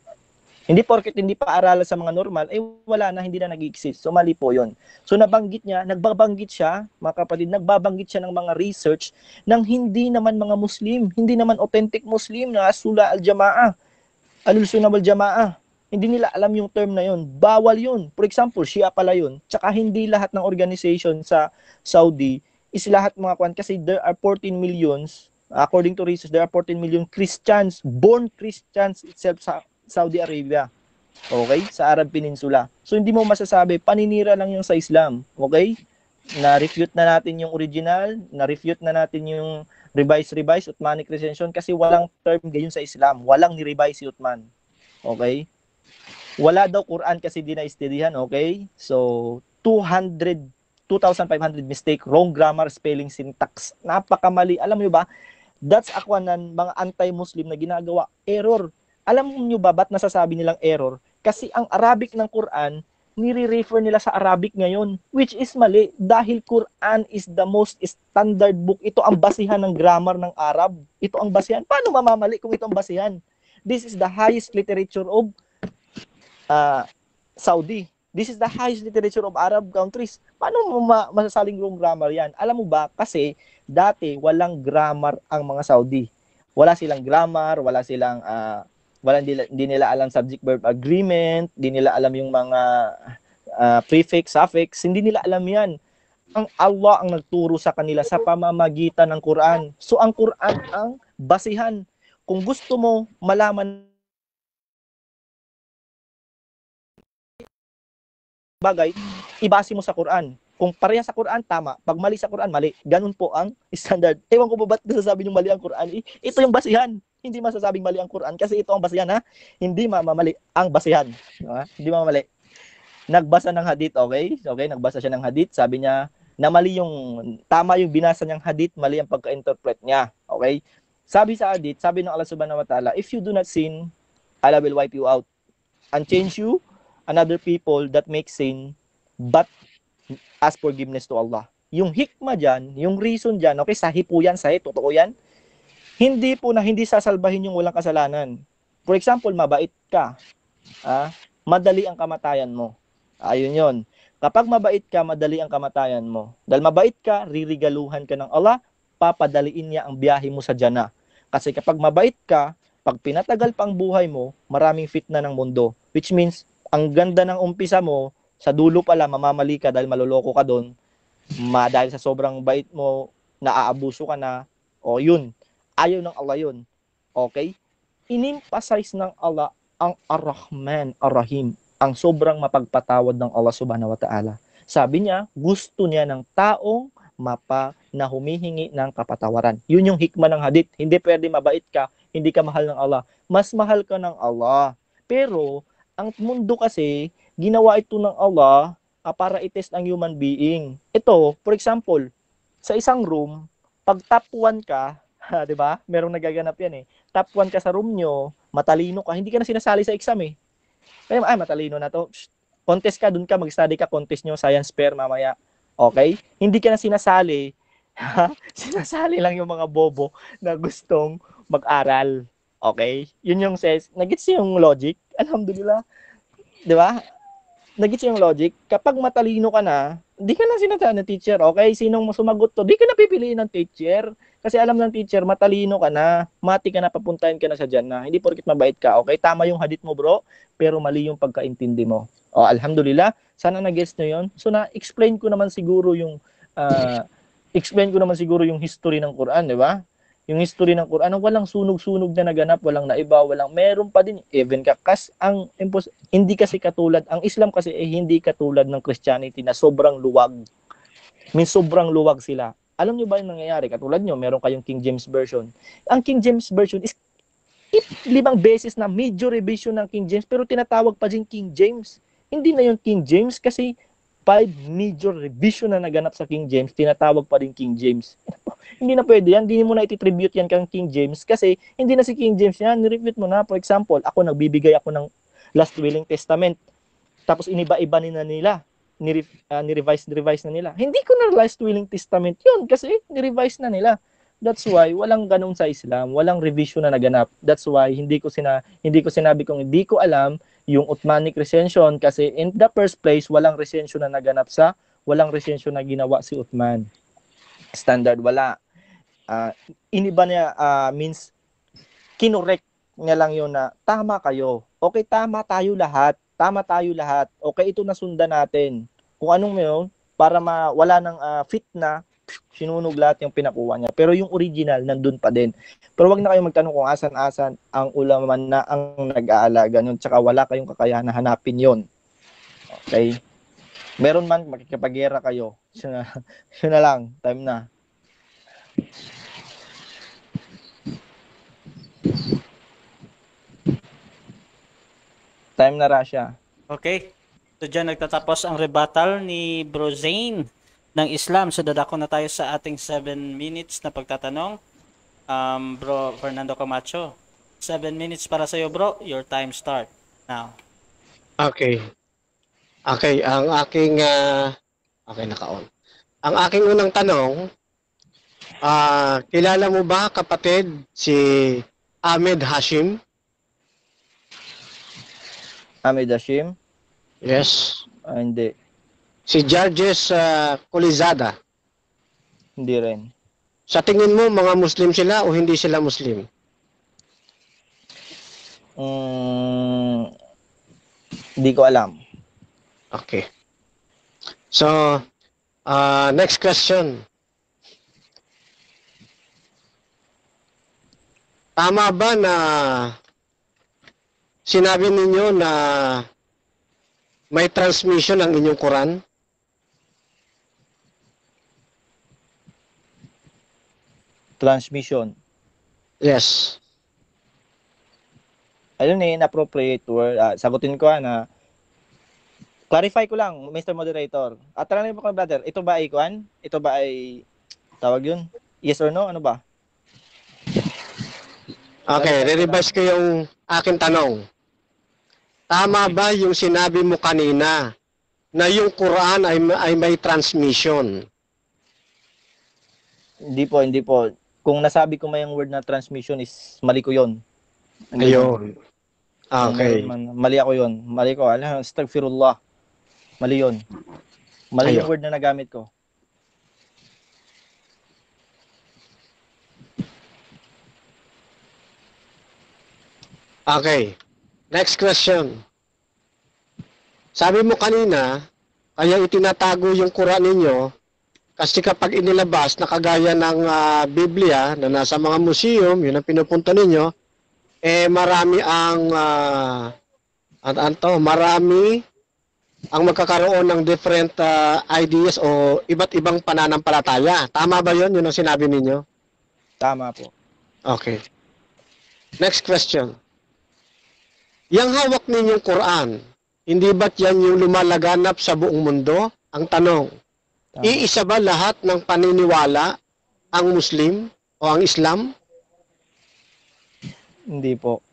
Hindi porket hindi pa aralan sa mga normal, wala na, hindi na nag-exist. So, mali po yun. So, nagbabanggit siya, mga kapatid, nagbabanggit siya ng mga research ng hindi naman mga Muslim, hindi naman authentic Muslim na Sula al-Jama'ah, al-Sunnah wal-Jama'ah. Hindi nila alam yung term na yun. Bawal yun. For example, Shia pala yun. Tsaka hindi lahat ng organization sa Saudi is lahat mga kwan, kasi there are 14 millions, according to research, there are 14 million Christians, born Christians itself sa Saudi Arabia. Okay? Sa Arab Peninsula. So, hindi mo masasabi, paninira lang yung sa Islam. Okay? Na-refute na natin yung original, na-refute na natin yung revise, Uthmanic recension, kasi walang term gayon sa Islam. Walang ni-revise si Uthman. Okay? Wala daw Quran kasi di na-studihan. Okay? So, 2,500 mistake, wrong grammar, spelling, syntax. Napakamali. Alam mo ba, that's akwanan, mga anti-Muslim na ginagawa. Error. Alam niyo ba ba't nasasabi nilang error? Kasi ang Arabic ng Quran, nire-refer nila sa Arabic ngayon, which is mali dahil Quran is the most standard book. Ito ang basihan ng grammar ng Arab. Ito ang basihan. Paano mamamali kung ito ang basihan? This is the highest literature of Saudi. This is the highest literature of Arab countries. Paano mo masasaling wrong grammar yan? Alam mo ba? Kasi dati walang grammar ang mga Saudi. Wala silang grammar, hindi nila alam subject verb agreement, hindi nila alam yung mga prefix, suffix, hindi nila alam yan. Ang Allah ang nagturo sa kanila sa pamamagitan ng Quran. So ang Quran ang basihan. Kung gusto mo malaman bagay, ibase mo sa Quran. Kung pareha sa Quran, tama. Pag mali sa Quran, mali. Ganun po ang standard. Ewan ko ba ba't nasasabi nyo mali ang Quran? Ito yung basihan. Hindi masasabing mali ang Quran kasi ito ang basihan, ha? Hindi mamamali ang basihan. Hindi mamamali. Nagbasa ng hadith, okay? Okay, nagbasa siya ng hadith. Sabi niya, na mali tama yung binasa niyang hadith, mali ang pagka-interpret niya. Okay? Sabi sa hadith, sabi ng Allah subhanahu wa ta'ala, if you do not sin, Allah will wipe you out and change you another people that make sin but ask forgiveness to Allah. Yung hikmah dyan, yung reason dyan, okay, sahi po yan, sahi, totoo yan. Hindi sasalbahin yung walang kasalanan. For example, mabait ka, madali ang kamatayan mo. Ayun yon. Kapag mabait ka, madali ang kamatayan mo. Dahil mabait ka, ririgaluhan ka ng Allah, papadaliin niya ang biyahe mo sa Jannah. Kasi kapag mabait ka, pag pinatagal pa ang buhay mo, maraming fitna ng mundo. Which means, ang ganda ng umpisa mo, sa dulo pala, mamamali ka dahil maloloko ka doon, dahil sa sobrang bait mo, naaabuso ka na, o yun, ayaw ng Allah yun. Okay? Inimphasize ng Allah ang Ar-Rahman, Ar-Rahim, ang sobrang mapagpatawad ng Allah subhanahu wa ta'ala. Sabi niya, gusto niya ng taong na humihingi ng kapatawaran. Yun yung hikmah ng hadith. Hindi pwede mabait ka, hindi ka mahal ng Allah. Mas mahal ka ng Allah. Pero, ang mundo kasi, ginawa ito ng Allah para i-test ang human being. Ito, for example, sa isang room, pag top 1 ka, di ba? Merong nagaganap yan eh. Top 1 ka sa room nyo, matalino ka, hindi ka na sinasali sa exam eh. Ay, matalino na to. Contest ka, dun ka, mag-study ka, contest nyo, science fair mamaya. Okay? Hindi ka na sinasali. Sinasali lang yung mga bobo na gustong mag-aral. Okay? Yun yung says, nagets yung logic. Alhamdulillah. Di ba? Nagets yung logic. Kapag matalino ka na, di ka na sinasali ng teacher. Okay? Sinong sumagot to? Di ka na pipiliin ng teacher. Kasi alam ng teacher, matalino ka na, mati ka na, papuntahin ka na sa Jannah. Hindi porket mabait ka. Okay? Tama yung hadith mo, bro, pero mali yung pagkaintindi mo. O, alhamdulillah. Sana na-guess nyo yun. So, na-explain ko naman siguro yung history ng Quran, di ba? Yung history ng Quran, walang sunog-sunog na naganap, walang naiba, meron pa din, even hindi kasi katulad, ang Islam kasi hindi katulad ng Christianity na sobrang luwag. Sobrang luwag sila. Alam nyo ba yung nangyayari? Katulad nyo, meron kayong King James Version. Ang King James Version is 5 beses na major revision ng King James, pero tinatawag pa din King James. Hindi na yung King James kasi 5 major revision na naganap sa King James, tinatawag pa rin King James. Hindi na pwede yan, hindi mo na ititribute yan kang King James kasi hindi na si King James yan, nireview mo na. For example, nagbibigay ako ng Last Willing Testament, tapos iniba-iba nila, nirevise na nila. Hindi ko na Last Willing Testament yun kasi nirevise na nila. That's why walang ganun sa Islam, walang revision na naganap. That's why hindi ko sinabi kung hindi ko alam yung Uthmanic recension kasi in the first place walang recension na naganap walang recension na ginawa si Uthman. Standard wala. Iniba niya means kinorek niya lang yun na tama kayo. Okay, tama tayo lahat. Okay, ito na sundan natin. Kung anong yun, para wala ng fitna, sinunog lahat yung pinakuha niya. Pero yung original, nandun pa din. Pero wag na kayong magtanong kung asan-asan ang ulaman na ang nag-aalaga nun. Tsaka wala kayong kakayahan na hanapin yon. Okay? Meron man, makikipag-gera kayo. Yun na lang. Time na. Time na, Rasha. Okay. So dyan nagtatapos ang rebuttal ni Bro Zane ng Islam. So dadako na tayo sa ating 7 minutes na pagtatanong. Bro Fernando Camacho, 7 minutes para sa iyo, bro. Your time start now. Okay. Ang aking naka-on. Ang aking unang tanong, kilala mo ba, kapatid, si Ahmed Hashim? Ahmed Hashim? Yes. Hindi. Si Georges Colizada. Hindi rin. Sa tingin mo, mga Muslim sila o hindi sila Muslim? Hindi ko alam. Okay. So, next question. Tama ba na sinabi ninyo na may transmission ang inyong Quran? Transmission. Yes. Ayun inappropriate word. Sagutin ko na clarify ko lang, Mr. Moderator. At tanongin mo ko, brother, ito ba ay kuan? Ito ba ay tawag yun? Yes or no? Ano ba? Okay, re-revise ko yung aking tanong. Tama ba yung sinabi mo kanina na yung Quran ay may transmission? Hindi po. Kung nasabi ko may yung word na transmission is mali ko yun. Ayun. Okay. Mali ako yun. Mali ko. Astaghfirullah. Mali yun. Mali yung word na nagamit ko. Okay. Next question. Sabi mo kanina, kaya itinatago yung Quran ninyo kasi kapag inilabas na kagaya ng Biblia na nasa mga museum, yun ang pinupunta ninyo, marami marami ang magkakaroon ng different ideas o iba't ibang pananampalataya. Tama ba yun? Yun ang sinabi ninyo? Tama po. Okay. Next question. Yang hawak ninyong Quran, hindi ba't yan yung lumalaganap sa buong mundo? Ang tanong, iisa ba lahat ng paniniwala ang Muslim o ang Islam? Hindi po.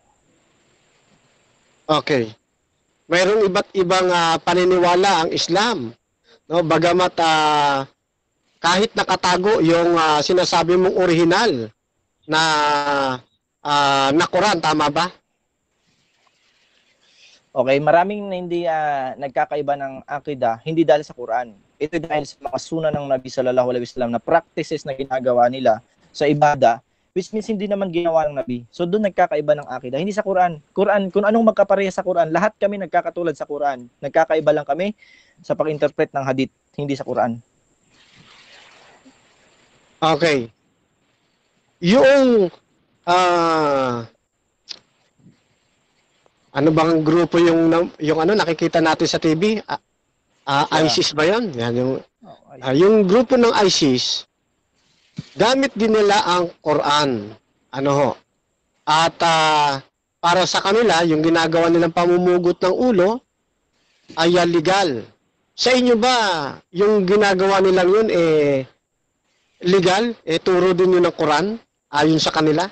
Okay. Mayroong iba't ibang paniniwala ang Islam. No, bagamat kahit nakatago yung sinasabi mong original na Quran, tama ba? Okay, maraming hindi nagkakaiba ng akida, hindi dahil sa Quran. Ito dahil sa mga sunnah ng Nabi sallallahu alaihi wasallam na practices na ginagawa nila sa ibada, which means hindi naman ginawa ng Nabi. So doon nagkakaiba ng akida, hindi sa Quran. Quran, kung anong magkapareha sa Quran, lahat kami nagkakatulad sa Quran. Nagkakaiba lang kami sa pag-interpret ng hadith, hindi sa Quran. Okay. Yung ano bang grupo yung nakikita natin sa TV? ISIS ba 'yon? Yan yung grupo ng ISIS, gamit din nila ang Quran. Ano ho? At para sa kanila, yung ginagawa nilang pamumugot ng ulo ay legal. Sa inyo ba, yung ginagawa nilang yun legal? Turo din yun ng Quran ayon sa kanila?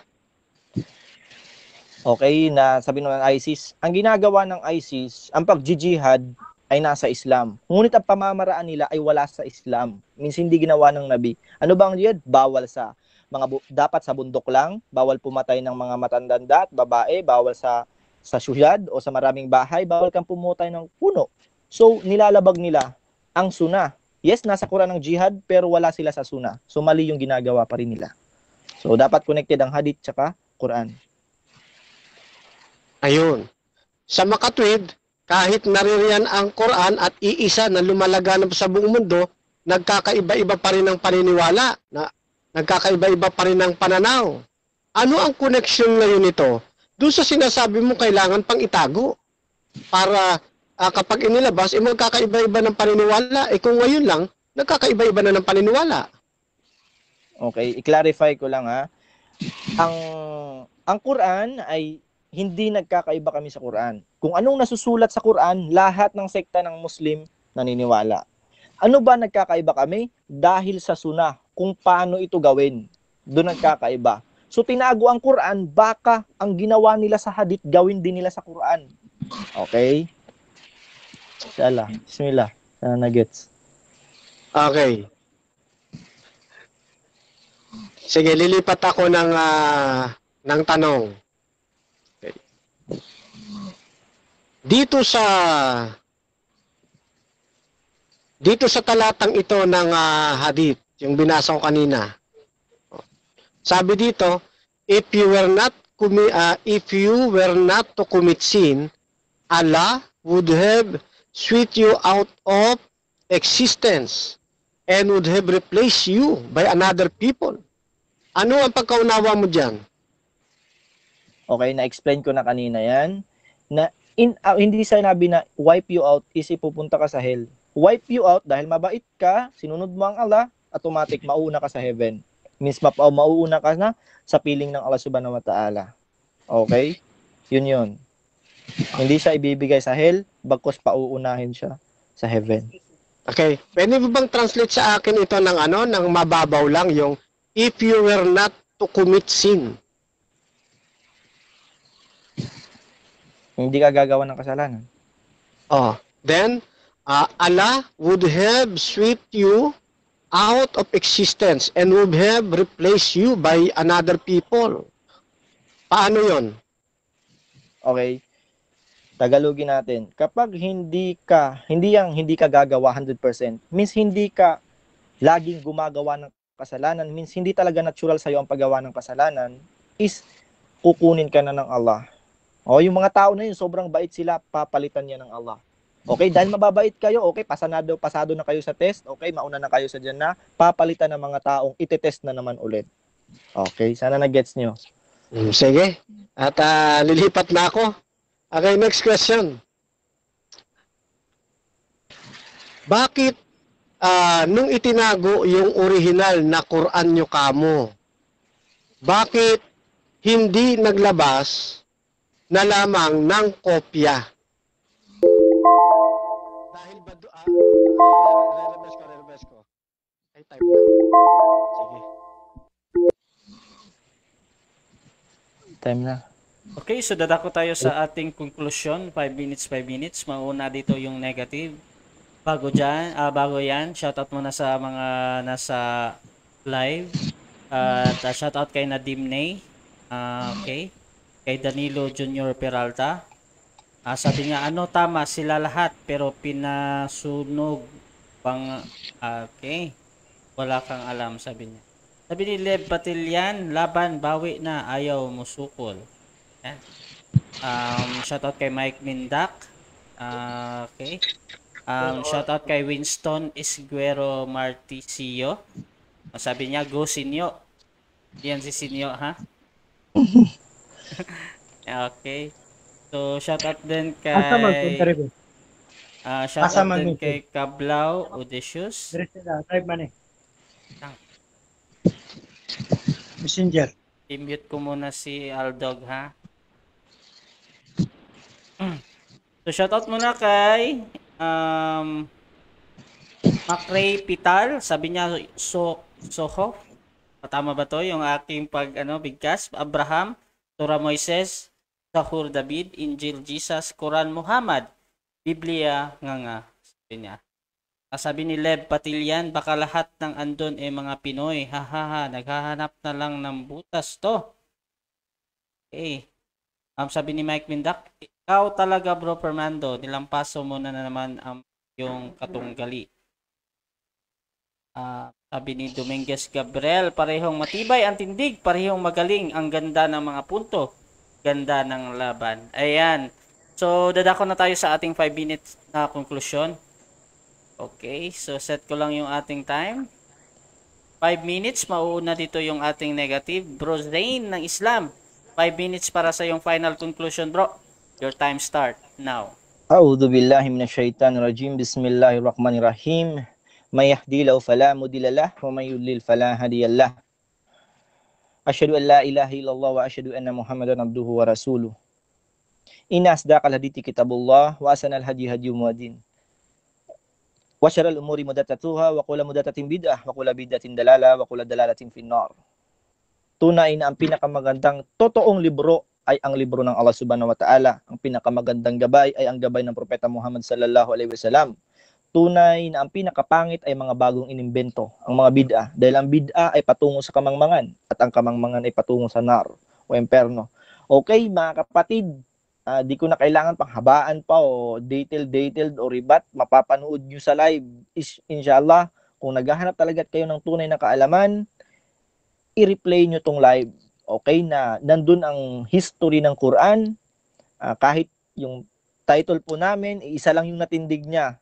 Okay, na sabi ng ISIS, ang ginagawa ng ISIS, ang pag-jihad ay nasa Islam. Ngunit ang pamamaraan nila ay wala sa Islam. Means hindi ginawa ng Nabi. Ano ba ang jihad? Bawal sa dapat sa bundok lang, bawal pumatay ng mga matandanda at babae, bawal sa syudad o sa maraming bahay, bawal kang pumutay ng puno. So, nilalabag nila ang sunnah. Yes, nasa Quran ang jihad, pero wala sila sa sunnah. So, mali yung ginagawa pa rin nila. So, dapat connected ang hadith tsaka Quran. Ayun. Sa makatwid, kahit naririyan ang Quran at iisa na lumalaganap sa buong mundo, nagkakaiba-iba pa rin ang paniniwala, nagkakaiba-iba pa rin ang pananaw. Ano ang connection ngayon nito? Doon sa sinasabi mo kailangan pang itago para kapag inilabas, magkakaiba-iba ng paniniwala. Kung ngayon lang, nagkakaiba-iba na ng paniniwala. Okay, i-clarify ko lang ha. Ang Quran ay hindi nagkakaiba kami sa Quran. Kung anong nasusulat sa Quran, lahat ng sekta ng Muslim naniniwala. Ano ba nagkakaiba kami? Dahil sa sunnah, kung paano ito gawin. Doon nagkakaiba. So tinago ang Quran, baka ang ginawa nila sa hadith, gawin din nila sa Quran. Okay? Inshallah. Bismillah. Sana na-gets. Okay. Sige, lilipat ako ng tanong. Dito sa talatang ito ng hadith, yung binasa ko kanina. Sabi dito, if you were not to commit sin, Allah would have swept you out of existence and would have replaced you by another people. Ano ang pagkaunawa mo diyan? Okay, na-explain ko na kanina yan. Na hindi sinabi na wipe you out is ipupunta ka sa hell. Wipe you out dahil mabait ka, sinunod mo ang Allah, automatic mauuna ka sa heaven. Means mauuna ka na sa piling ng Allah subhanahu wa ta'ala. Okay? Yun. Hindi siya ibibigay sa hell, bagkus pauunahin siya sa heaven. Okay. Pwede mo bang translate sa akin ito ng mababaw lang yung if you were not to commit sin? Hindi ka gagawa ng kasalanan. Then Allah would have swept you out of existence and would have replaced you by another people. Paano yon? Okay. Tagalogin natin. Kapag hindi ka gagawa 100%, means hindi ka laging gumagawa ng kasalanan, means hindi talaga natural sa'yo ang paggawa ng kasalanan, is kukunin ka na ng Allah. Yung mga tao na yun, sobrang bait sila, papalitan niya ng Allah. Okay, dahil mababait kayo, okay, pasado na kayo sa test, okay, mauna na kayo sa Jannah, papalitan ng mga taong itetest na naman ulit. Okay, sana na-gets nyo. Sige. At lilipat na ako. Okay, next question. Bakit nung itinago yung original na Quran nyo kamo, bakit hindi naglabas na lamang ng kopya? Dahil ba re-reverse ko. Ay, type na. Sige. Time na. Okay, so dadako tayo sa ating conclusion. 5 minutes. Mauna dito yung negative. Bago yan, shoutout muna sa mga nasa live. At shoutout kay Nadim Ney. Okay. Kay Danilo Junior Peralta. Sabi nga, tama sila lahat pero pinasunog pang... Okay. Wala kang alam, sabi niya. Sabi ni Lev Batilyan, laban, bawi na, ayaw musukol. Yan. Shoutout kay Mike Mindak. Okay. Shoutout kay Winston Isguero Marticio. Sabi niya, go Sinyo. Yan si Sinyo, ha? Okay. So, shoutout din kay... shoutout din kay Kablao Odysseus. Messenger. I-mute ko muna si Aldog, ha? So, shoutout muna kay Macray Pital. Sabi niya, Soho. Tama ba to? Yung aking bigkas. Abraham, Torah Moises, Sahur David, Injil Jesus, Quran Muhammad, Biblia nga. Sabi niya. Sabi ni Lev Patilyan, baka lahat ng andon mga Pinoy. Hahaha, naghahanap na lang ng butas to. Okay. Sabi ni Mike Mindak, ikaw talaga bro Fernando, nilampaso mo na naman yung katunggali. Sabi ni Dominguez Gabriel, parehong matibay ang tindig, parehong magaling, ang ganda ng mga punto, ganda ng laban. Ayan. So, dadako na tayo sa ating 5 minutes na conclusion. Okay, so set ko lang yung ating time. 5 minutes, mauuna dito yung ating negative. Bro Zain ng Islam, 5 minutes para sa yung final conclusion, bro. Your time start now. A'udhu billahi minasyaitanir rajim. Bismillahirrahmanirrahim. May yahdilahu fala mudilla lahu wa may yudlil fala hadiyalah. Asyhadu an la ilaha illallah wa asyhadu anna Muhammadan abduhu wa rasuluh. Inna asdaqal hadithi kitabullah wa asanal hadi hadi muadin. Wa syarrul umuri mudattatuha wa kullu mudattatin bid'ah wa kullu bid'atin dalalah wa kullu dalalatin finnar. Tunay na ang pinakamagandang totoong libro ay ang libro ng Allah Subhanahu wa Ta'ala. Ang pinakamagandang gabay ay ang gabay ng Propeta Muhammad sallallahu alaihi wasallam. Tunay na ang pinakapangit ay mga bagong inimbento, ang mga bid'ah. Dahil ang bid'ah ay patungo sa kamangmangan at ang kamangmangan ay patungo sa nar o emperno. Okay, mga kapatid, Di ko na kailangan panghabaan pa o detailed o rebat, mapapanood nyo sa live. Inshallah, kung naghahanap talaga kayo ng tunay na kaalaman, i-replay nyo tong live. Okay, na nandun ang history ng Quran. Kahit yung title po namin, isa lang yung natindig niya.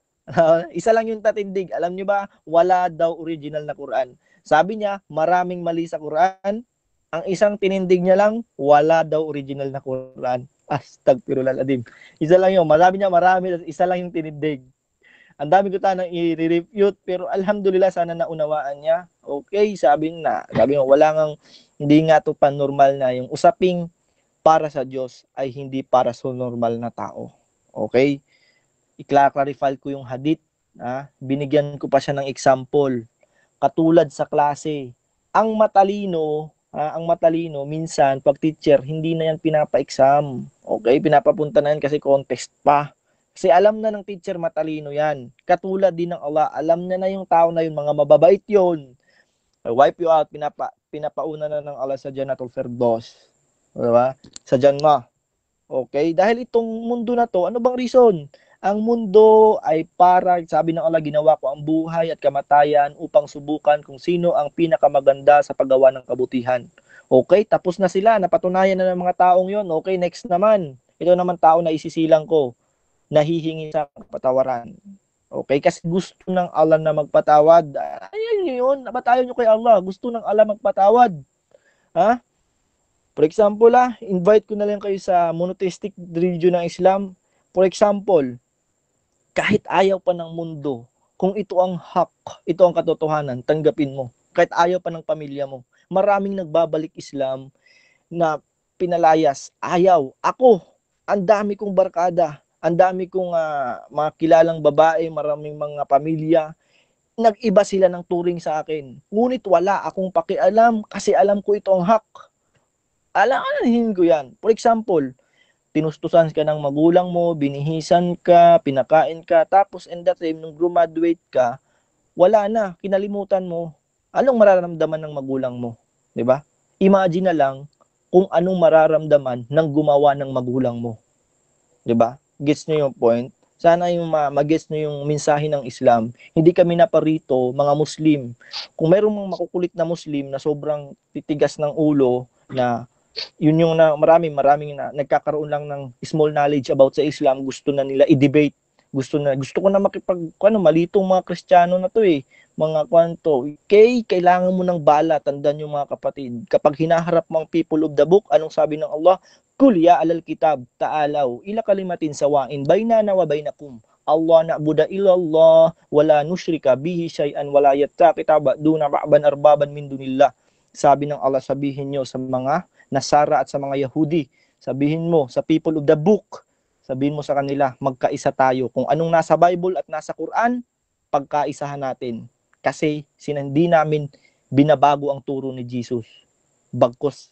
Isa lang yung natindig. Alam nyo ba, wala daw original na Quran. Sabi niya, maraming mali sa Quran. Ang isang tinindig niya lang, wala daw original na Quran. Astagfirullahaladzim. Isa lang yun. Sabi niya, marami, isa lang yung tinindig. Ang dami ko tanang i-refute, pero alhamdulillah, sana naunawaan niya. Okay, sabi mo, hindi nga to panormal na yung usaping para sa Diyos ay hindi para sa normal na tao. Okay? I-clarify ko yung hadith. Binigyan ko pa siya ng example. Katulad sa klase, ang matalino, minsan, pag teacher, hindi na yan pinapa-exam. Okay? Pinapapunta na yan kasi contest pa. Kasi alam na ng teacher, matalino yan. Katulad din ng Allah, alam na yung tao na yun, mga mababait yun. Wipe you out, pinapauna na ng Allah sa Jannatul Firdaus. Diba? Sa Jannah. Okay? Dahil itong mundo na to, ano bang reason? Ang mundo ay para, sabi ng Allah, ginawa ko ang buhay at kamatayan upang subukan kung sino ang pinakamaganda sa paggawa ng kabutihan. Okay? Tapos na sila, napatunayan na ng mga taong yon. Okay, next naman. Ito naman tao na isisilang ko. Nahihingi sa patawaran. Okay? Kasi gusto ng Allah na magpatawad. Ayan yun. Napatayo nyo kay Allah. Gusto ng Allah magpatawad. For example, invite ko na lang kayo sa monotheistic religion ng Islam. For example, kahit ayaw pa ng mundo, kung ito ang hak, ito ang katotohanan, tanggapin mo. Kahit ayaw pa ng pamilya mo. Maraming nagbabalik Islam na pinalayas. Ayaw. Ako, ang dami kong barkada. Ang dami kong mga kilalang babae, maraming mga pamilya, nag-iba sila ng turing sa akin. Ngunit wala akong pakialam kasi alam ko ito ang hak. Alahin ko yan. For example, tinustusan ka ng magulang mo, binihisan ka, pinakain ka, tapos in that time, nung graduate ka, wala na, kinalimutan mo. Anong mararamdaman ng magulang mo? Diba? Imagine na lang kung anong mararamdaman ng gumawa ng magulang mo. Diba? Gets nyo yung point? Sana yung mag-gets nyo yung mensahe ng Islam. Hindi kami naparito, mga Muslim. Kung mayroong mga makukulit na Muslim na sobrang titigas ng ulo, na yun yung maraming na nagkakaroon lang ng small knowledge about sa Islam, gusto na nila i-debate. Gusto ko na malitong mga Kristiyano na to mga kwanto. Kailangan mo ng bala, tandaan yung mga kapatid. Kapag hinaharap mo ang people of the book, anong sabi ng Allah? Kul ya alal kitab ta'alaw ila kalimatin sawain bainana wa bainakum Allah na'budu illallah wala nusyrika bihi syai'an wala yattaqita ba'duna ba'ban arbaban min dunillah. Sabi ng Allah, sabihin nyo sa mga Nasara at sa mga Yahudi, sabihin mo sa people of the book, sabihin mo sa kanila, magkaisa tayo. Kung anong nasa Bible at nasa Quran, pagkaisahan natin. Kasi hindi namin binabago ang turo ni Jesus. Bagkus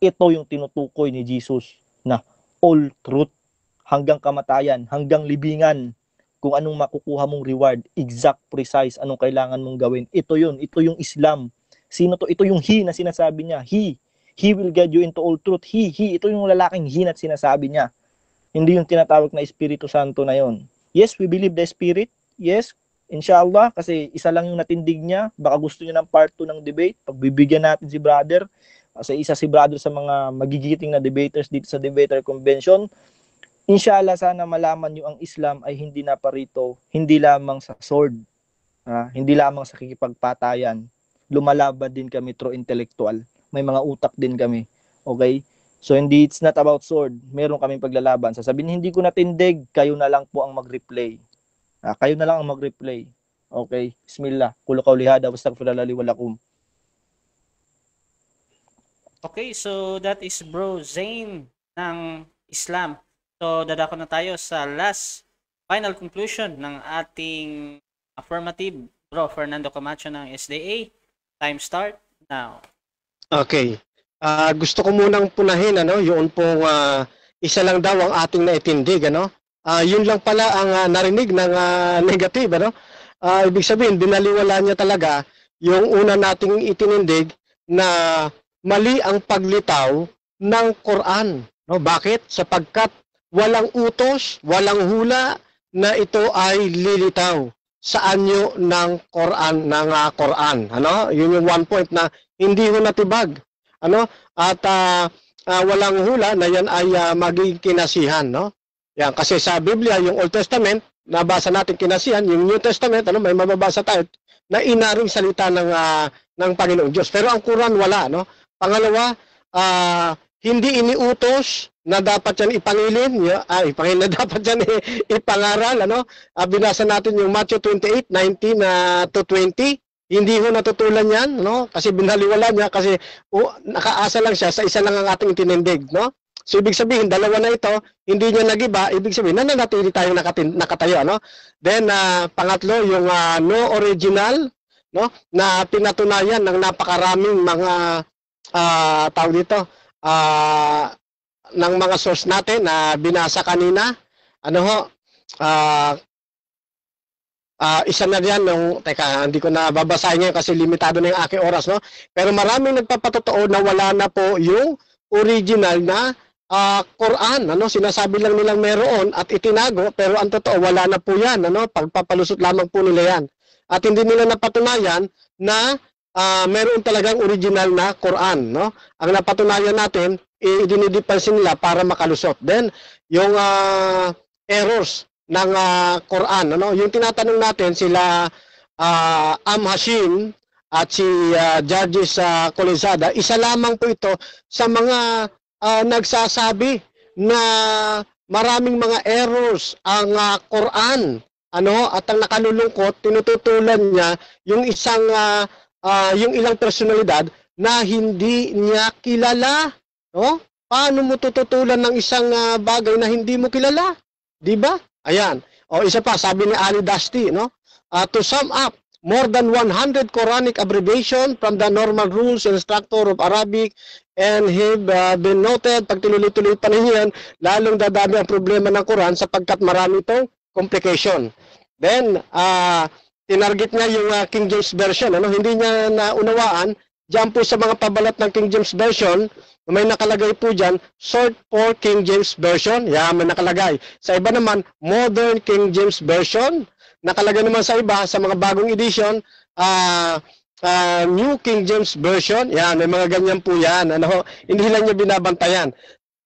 ito yung tinutukoy ni Jesus na all truth, hanggang kamatayan, hanggang libingan, kung anong makukuha mong reward, exact, precise, anong kailangan mong gawin. Ito yung Islam. Sino to? Ito yung He na sinasabi niya. He will guide you into all truth. Ito yung lalaking He na sinasabi niya. Hindi yung tinatawag na Espiritu Santo na yon. Yes, we believe the Spirit. Yes, inshallah, kasi isa lang yung natindig niya. Baka gusto niya ng part 2 ng debate. Pagbibigyan natin si brother. Kasi isa si brother sa mga magigiting na debaters dito sa Debater Convention. Inshallah, sana malaman nyo ang Islam ay hindi na parito, hindi lamang sa sword, hindi lamang sa kikipagpatayan. Lumalaban din kami through intellectual. May mga utak din kami. Okay? So it's not about sword. Meron kaming paglalaban. Sasabihin, hindi ko natindig, kayo na lang po ang mag-replay. Kayo na lang ang mag-replay. Okay? Bismillah. Qul qawli hada wastaghfirullaha li wa lakum. Okay, so that is Bro Zane ng Islam. So dadako na tayo sa final conclusion ng ating affirmative Bro Fernando Camacho ng SDA. Time start now. Okay. Gusto ko munang punahin yun pong isa lang daw ang ating naitindig yun lang pala ang narinig ng negative ibig sabihin binaliwala niya talaga yung una nating itinindig na mali ang paglitaw ng Quran. Bakit? Sapagkat walang utos, walang hula na ito ay lilitaw sa anyo ng Quran, Quran. Ano? Yun yung one point na hindi ho natibag. Ano? At walang hula na yan ay magiging kinasihan, no? Yan, kasi sa Biblia, yung Old Testament, nabasa natin kinasihan, yung New Testament, ano, may mababasa tayo na inaring salita ng Panginoong Diyos. Pero ang Quran wala, no? Pangalawa, hindi iniutos na dapat yan ipangilin, na dapat yan ipangaral, ano? Binasa natin yung Matthew 28:19 to 20. Hindi ho natutulan yan, no? Kasi binaliwala niya kasi nakaasa lang siya sa isa lang ang ating itinindig, no? So ibig sabihin, dalawa na ito, hindi niya nagiba, ibig sabihin, nananatili tayo nakatayo, no? Then pangatlo, yung no original, no? Na pinatunayan ng napakaraming mga tawag dito, ng mga source natin na binasa kanina. Ano ho? Isa na diyan hindi ko na babasahin ngayon kasi limitado na yung aking oras, no? Pero maraming nagpapatotoo na wala na po yung original na Quran, ano? Sinasabi lang nilang meron at itinago, pero ang totoo wala na po yan, ano? Pagpapalusot lamang po nila yan. At hindi nila napatunayan na meron talagang original na Quran, no? Ang napatunayan natin, idinidepensa nila para makalusot. Then, yung errors ng Quran, ano? Yung tinatanong natin sila Hashim at si Judges Colizada, isa lamang po ito sa mga nagsasabi na maraming mga errors ang Quran, ano? At ang nakalulungkot, tinututulan niya yung yung ilang personalidad na hindi niya kilala, no? Paano mo tututulan ng isang bagay na hindi mo kilala? 'Di ba? Ayan. O isa pa, sabi ni Ali Dusty, no? To sum up, more than 100 Quranic abbreviation from the normal rules and structure of Arabic and have been noted. Pag tinuloy-tuloy pa ninyo yan, lalong dadami ang problema ng Quran sapagkat marami itong complication. Then, tinarget niya yung King James Version. Ano? Hindi niya naunawaan. Diyan po sa mga pabalat ng King James Version, may nakalagay po dyan, short for King James Version. Yan, may nakalagay. Sa iba naman, Modern King James Version. Nakalagay naman sa iba, sa mga bagong edition, New King James Version. Yan, may mga ganyan po yan. Ano? Hindi lang niya binabantayan.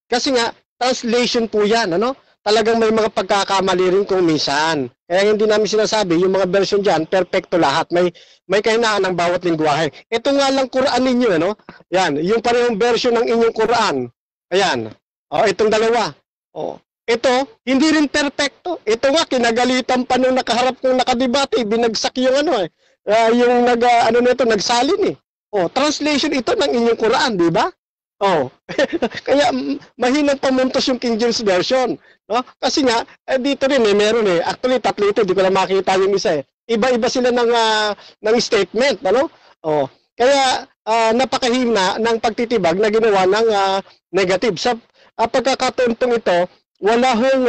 Kasi nga, translation po yan. Ano? Talagang may mga pagkakamali rin kung minsan. Kaya hindi namin sinasabi, yung mga version dyan, perfecto lahat. May kahinaan ng bawat lingwahe. Ito nga lang Quran ninyo, ano? Yan, yung parehong version ng inyong Quran. Ayan. O, itong dalawa. O, ito, hindi rin perfecto. Ito nga, kinagalitan pa nung nakaharap ng nakadebate, binagsak yung yung nagsalin eh. O, translation ito ng inyong Quran, di ba? Oh. Kaya mahinang pamuntos yung King James Version, no? Kasi nga dito rin meron Actually tatlo ito, di ko lang makita yung isa Iba-iba sila ng statement, ano? Oh. Kaya napakahina ng pagtitibag na ginawa ng negative. Sa pagkakatuntong ito, wala hong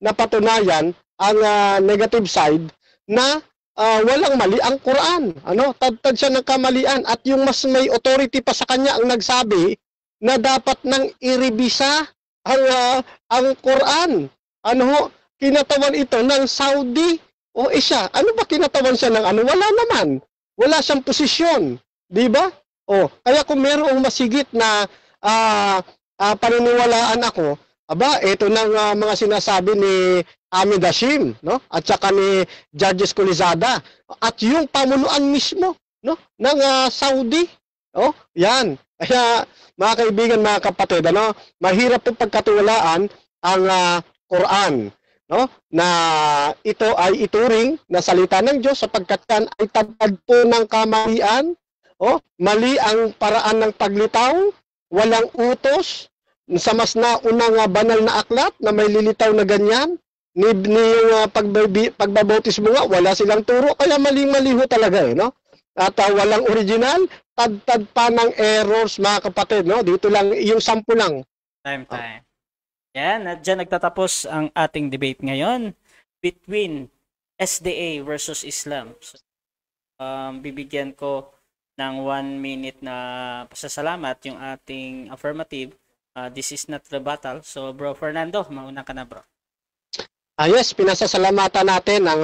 napatunayan ang negative side na walang mali ang Quran. Ano? Tad siya ng kamalian at yung mas may authority pa sa kanya ang nagsabi na dapat nang irebisa ang Quran. Ano? Kinatawan ito ng Saudi o siya. Ano ba kinatawan siya ng ano? Wala naman. Wala siyang posisyon. Di ba? O, kaya kung mayroong masigit na paniniwalaan ako, aba, ito nang mga sinasabi ni Ahmed Hashim, no? At saka ni Judges Colizada at yung pamunuan mismo, no? Ng Saudi. Oh, yan. Kaya mga kaibigan, mga kapatid, ano? Mahirap po pagkatiwalaan ang Quran, no? Na ito ay ituring na salita ng Diyos sapagkat yan ay tabad po ng kamalian. Oh, mali ang paraan ng paglitaw, walang utos sa mas naunang banal na aklat na may lilitaw na ganyan. Ni yung pagbabautismo nga, wala silang turo, kaya maling-mali ho talaga no? At walang original, tad-tad pa ng errors, mga kapatid, no? Dito lang, yung 10 lang. Time. Yan, at dyan nagtatapos ang ating debate ngayon between SDA versus Islam. So, bibigyan ko ng 1 minute na pasasalamat yung ating affirmative this is not rebuttal. So bro Fernando, mauna ka na bro. Yes, pinasasalamatan natin ang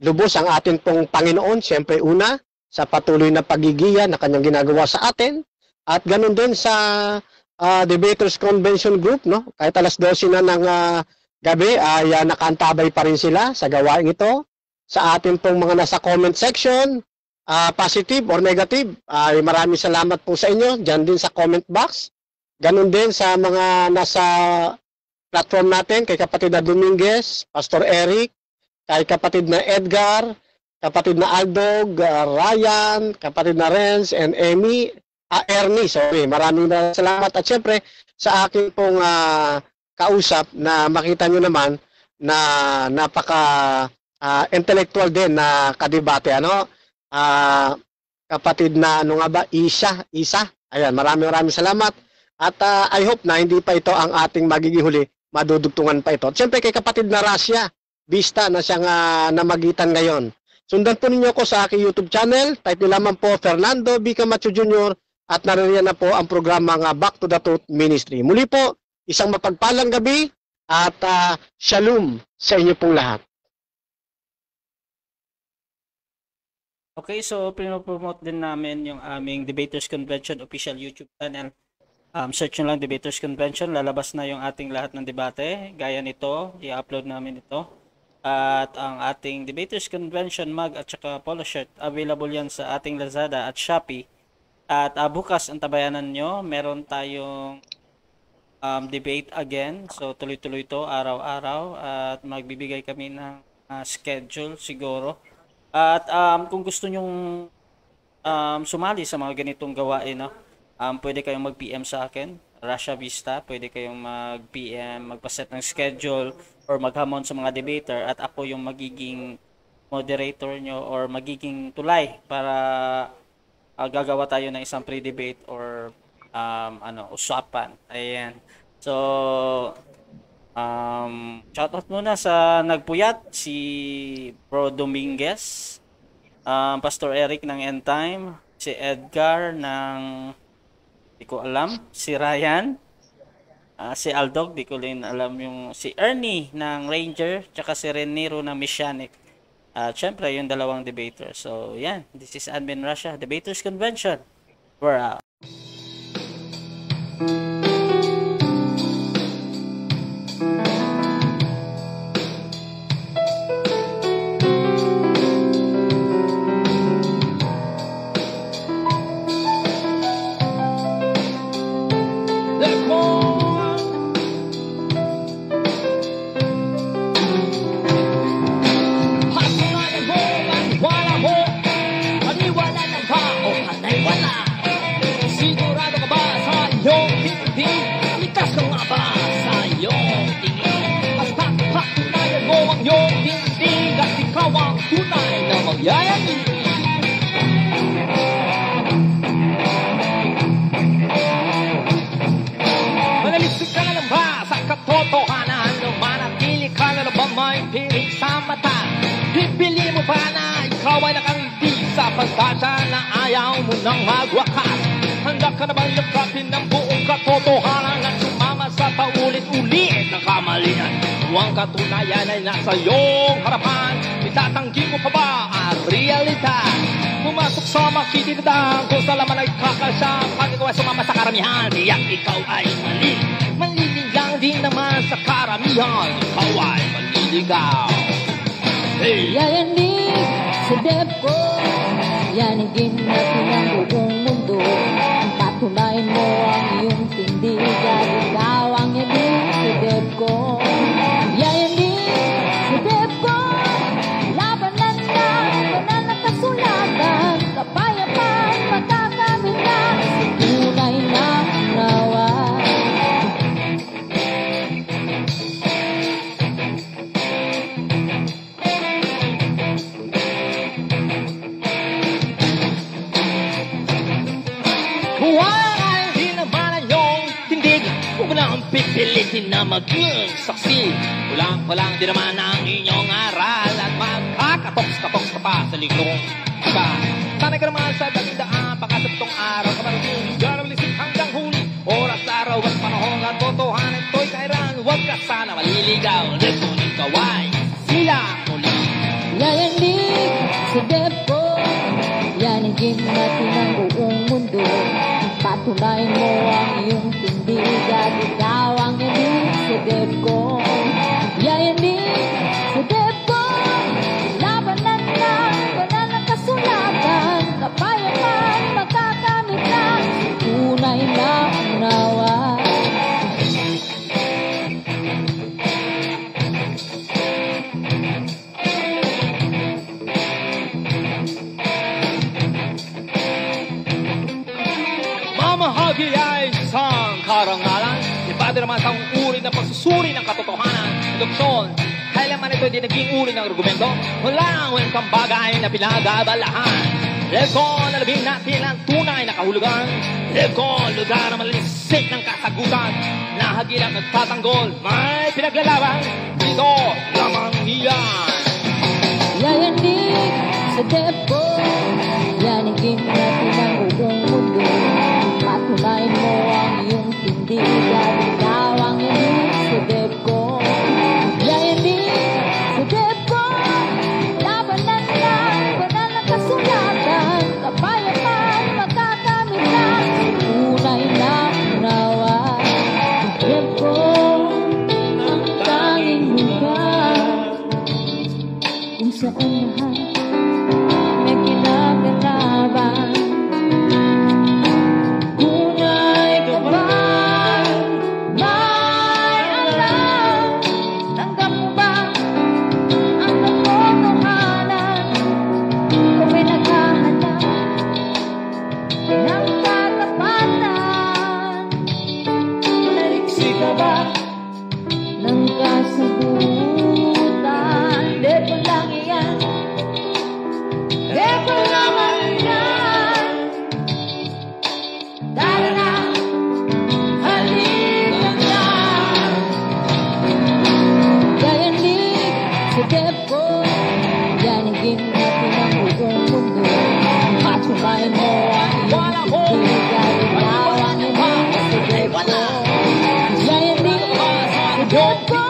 lubos ang atin pong Panginoon, siyempre una, sa patuloy na pagigiya na kanyang ginagawa sa atin. At ganun din sa Debaters Convention Group, no? Kahit alas 12 na ng gabi ay nakaantabay pa rin sila sa gawain ito. Sa atin pong mga nasa comment section, positive or negative, ay maraming salamat po sa inyo. Diyan din sa comment box. Ganun din sa mga nasa platform natin, kay kapatid na Dominguez, Pastor Eric, kay kapatid na Edgar, kapatid na Aldog, Ryan, kapatid na Renz, and Ernie, sorry. Maraming salamat. At syempre, sa akin pong kausap na makita nyo naman na napaka intellectual din na kadebate. Kapatid na Isa. Ayan, maraming salamat. At I hope na hindi pa ito ang ating magiging huli. Madudugtungan pa ito. Siyempre kay kapatid na Russia, Vista na siyang namagitan ngayon. Sundan po ninyo ako sa aking YouTube channel. Type nyo lamang po Fernando B. Camacho Jr. At naririyan na po ang programa Back to the Truth Ministry. Muli po, isang mapagpalang gabi at shalom sa inyo pong lahat. Okay, so pinopromote din namin yung aming Debaters Convention official YouTube channel. Search nyo lang Debaters Convention, lalabas na yung ating lahat ng debate. Gaya nito, i-upload namin ito. At ang ating Debaters Convention mug at saka polo shirt, available yan sa ating Lazada at Shopee. At bukas, ang tabayanan nyo, meron tayong debate again. So tuloy-tuloy to araw-araw at magbibigay kami ng schedule siguro. At kung gusto nyong sumali sa mga ganitong gawain, no? Pwede kayong mag-PM sa akin, Russia Vista. Pwede kayong mag-PM, magpaset ng schedule or maghamon sa mga debater at ako yung magiging moderator nyo or magiging tulay para gagawa tayo ng isang pre-debate or usapan. Ayan. So, shoutout muna sa nagpuyat, si Bro Dominguez, Pastor Eric ng End Time, si Edgar ng di ko alam, si Ryan, si Aldog, di ko rin alam yung si Ernie ng Ranger, tsaka si Reniro ng Messianic. Syempre, yung dalawang debater. So, yan. This is Admin Russia, Debaters Convention. We're out. Manalisig ka na lang ba sa katotohanan? Nung manatili ka na lang ba may piling sa mata? Pipili mo ba na ikaw ay nakangiti sa pagkasa na ayaw mo nang magwakas? Handa ka na ba yakapin ng buong katotohanan at sumama sa paulit-ulit na kamalian? Kung ang katunayan ay nasa iyong harapan, itatanggi mo pa ba ang realidad? Pumasok sa makitinadang kung sa laman ay kakasya. Pag ikaw ay sumama sa karamihan, tiyak ikaw ay mali. Maliling lang din naman sa karamihan, ikaw ay maliligaw. Hey! Yayanig sa DepCo, yanigin natin ang buong mundo. Patunayan mo ang iyong tindigan, ikaw ang yanig sa DepCo. Yayanig sa DepCo, labanan na, banal na kasulatan, kapayapaan, magkakamilan, sa tunay na nawa. Huwag hindi naman ang iyong tindig. Huwag na ang pipilitin na maging saksi. Kulang-kulang din naman ang inyong aral at magkakatoks-katoks ka pa sa likong iba. Sanay ka naman sa daging daan, baka sa itong araw ka marunong. Diyan ang lisik hanggang huli, oras araw at Yanigin natin ang buong mundo. Patunayan mo ang iyong tindigan. Ikaw ang yanig sa dib ko. Yayanig sa dib ko. Labanan ng banal na kasulatan. Kapayapaan makakamit na tunay na unawa. Mamahagi ay isang karangalan. Iba naman sa uri ng pagsusuri ng katotohanan. Induksyon, kailanman ito hindi naging uri ng argumento. Walang welcome bagay na pinagabalahan. Lego na labing natin ang tunay na kahulugan. Lego, lugar na malalisik ng kasagutan. Nahagi lang nagtatanggol, may pinaglalaban. Dito lamang iyan. Yayanig sa dib ko. Yanigin natin ang buong mundo. Patunayan mo ang iyong tindigan. Ikaw ang yanig sa dib ko. Yayanig sa dib ko. Labanan ng banal na kasulatan. Kapayapaan makakamit na tunay na unawa. Dib ko ang tanging lugar kung saan lahat may kinagalaban. Tunay ka ba? May alam? Tanggap mo ba ang katotohanan? Kung may naghahanap ng katapatan, naliksi ka ba ng kasagutan? Di ko lang iyan. Eko naman yan. Tara na, halika na. Yayanig sa dib ko. Yanigin natin ang buong mundo. Patunayan mo ang iyong tindigan. Ikaw ang yanig sa dib ko. Yayanig sa dib ko.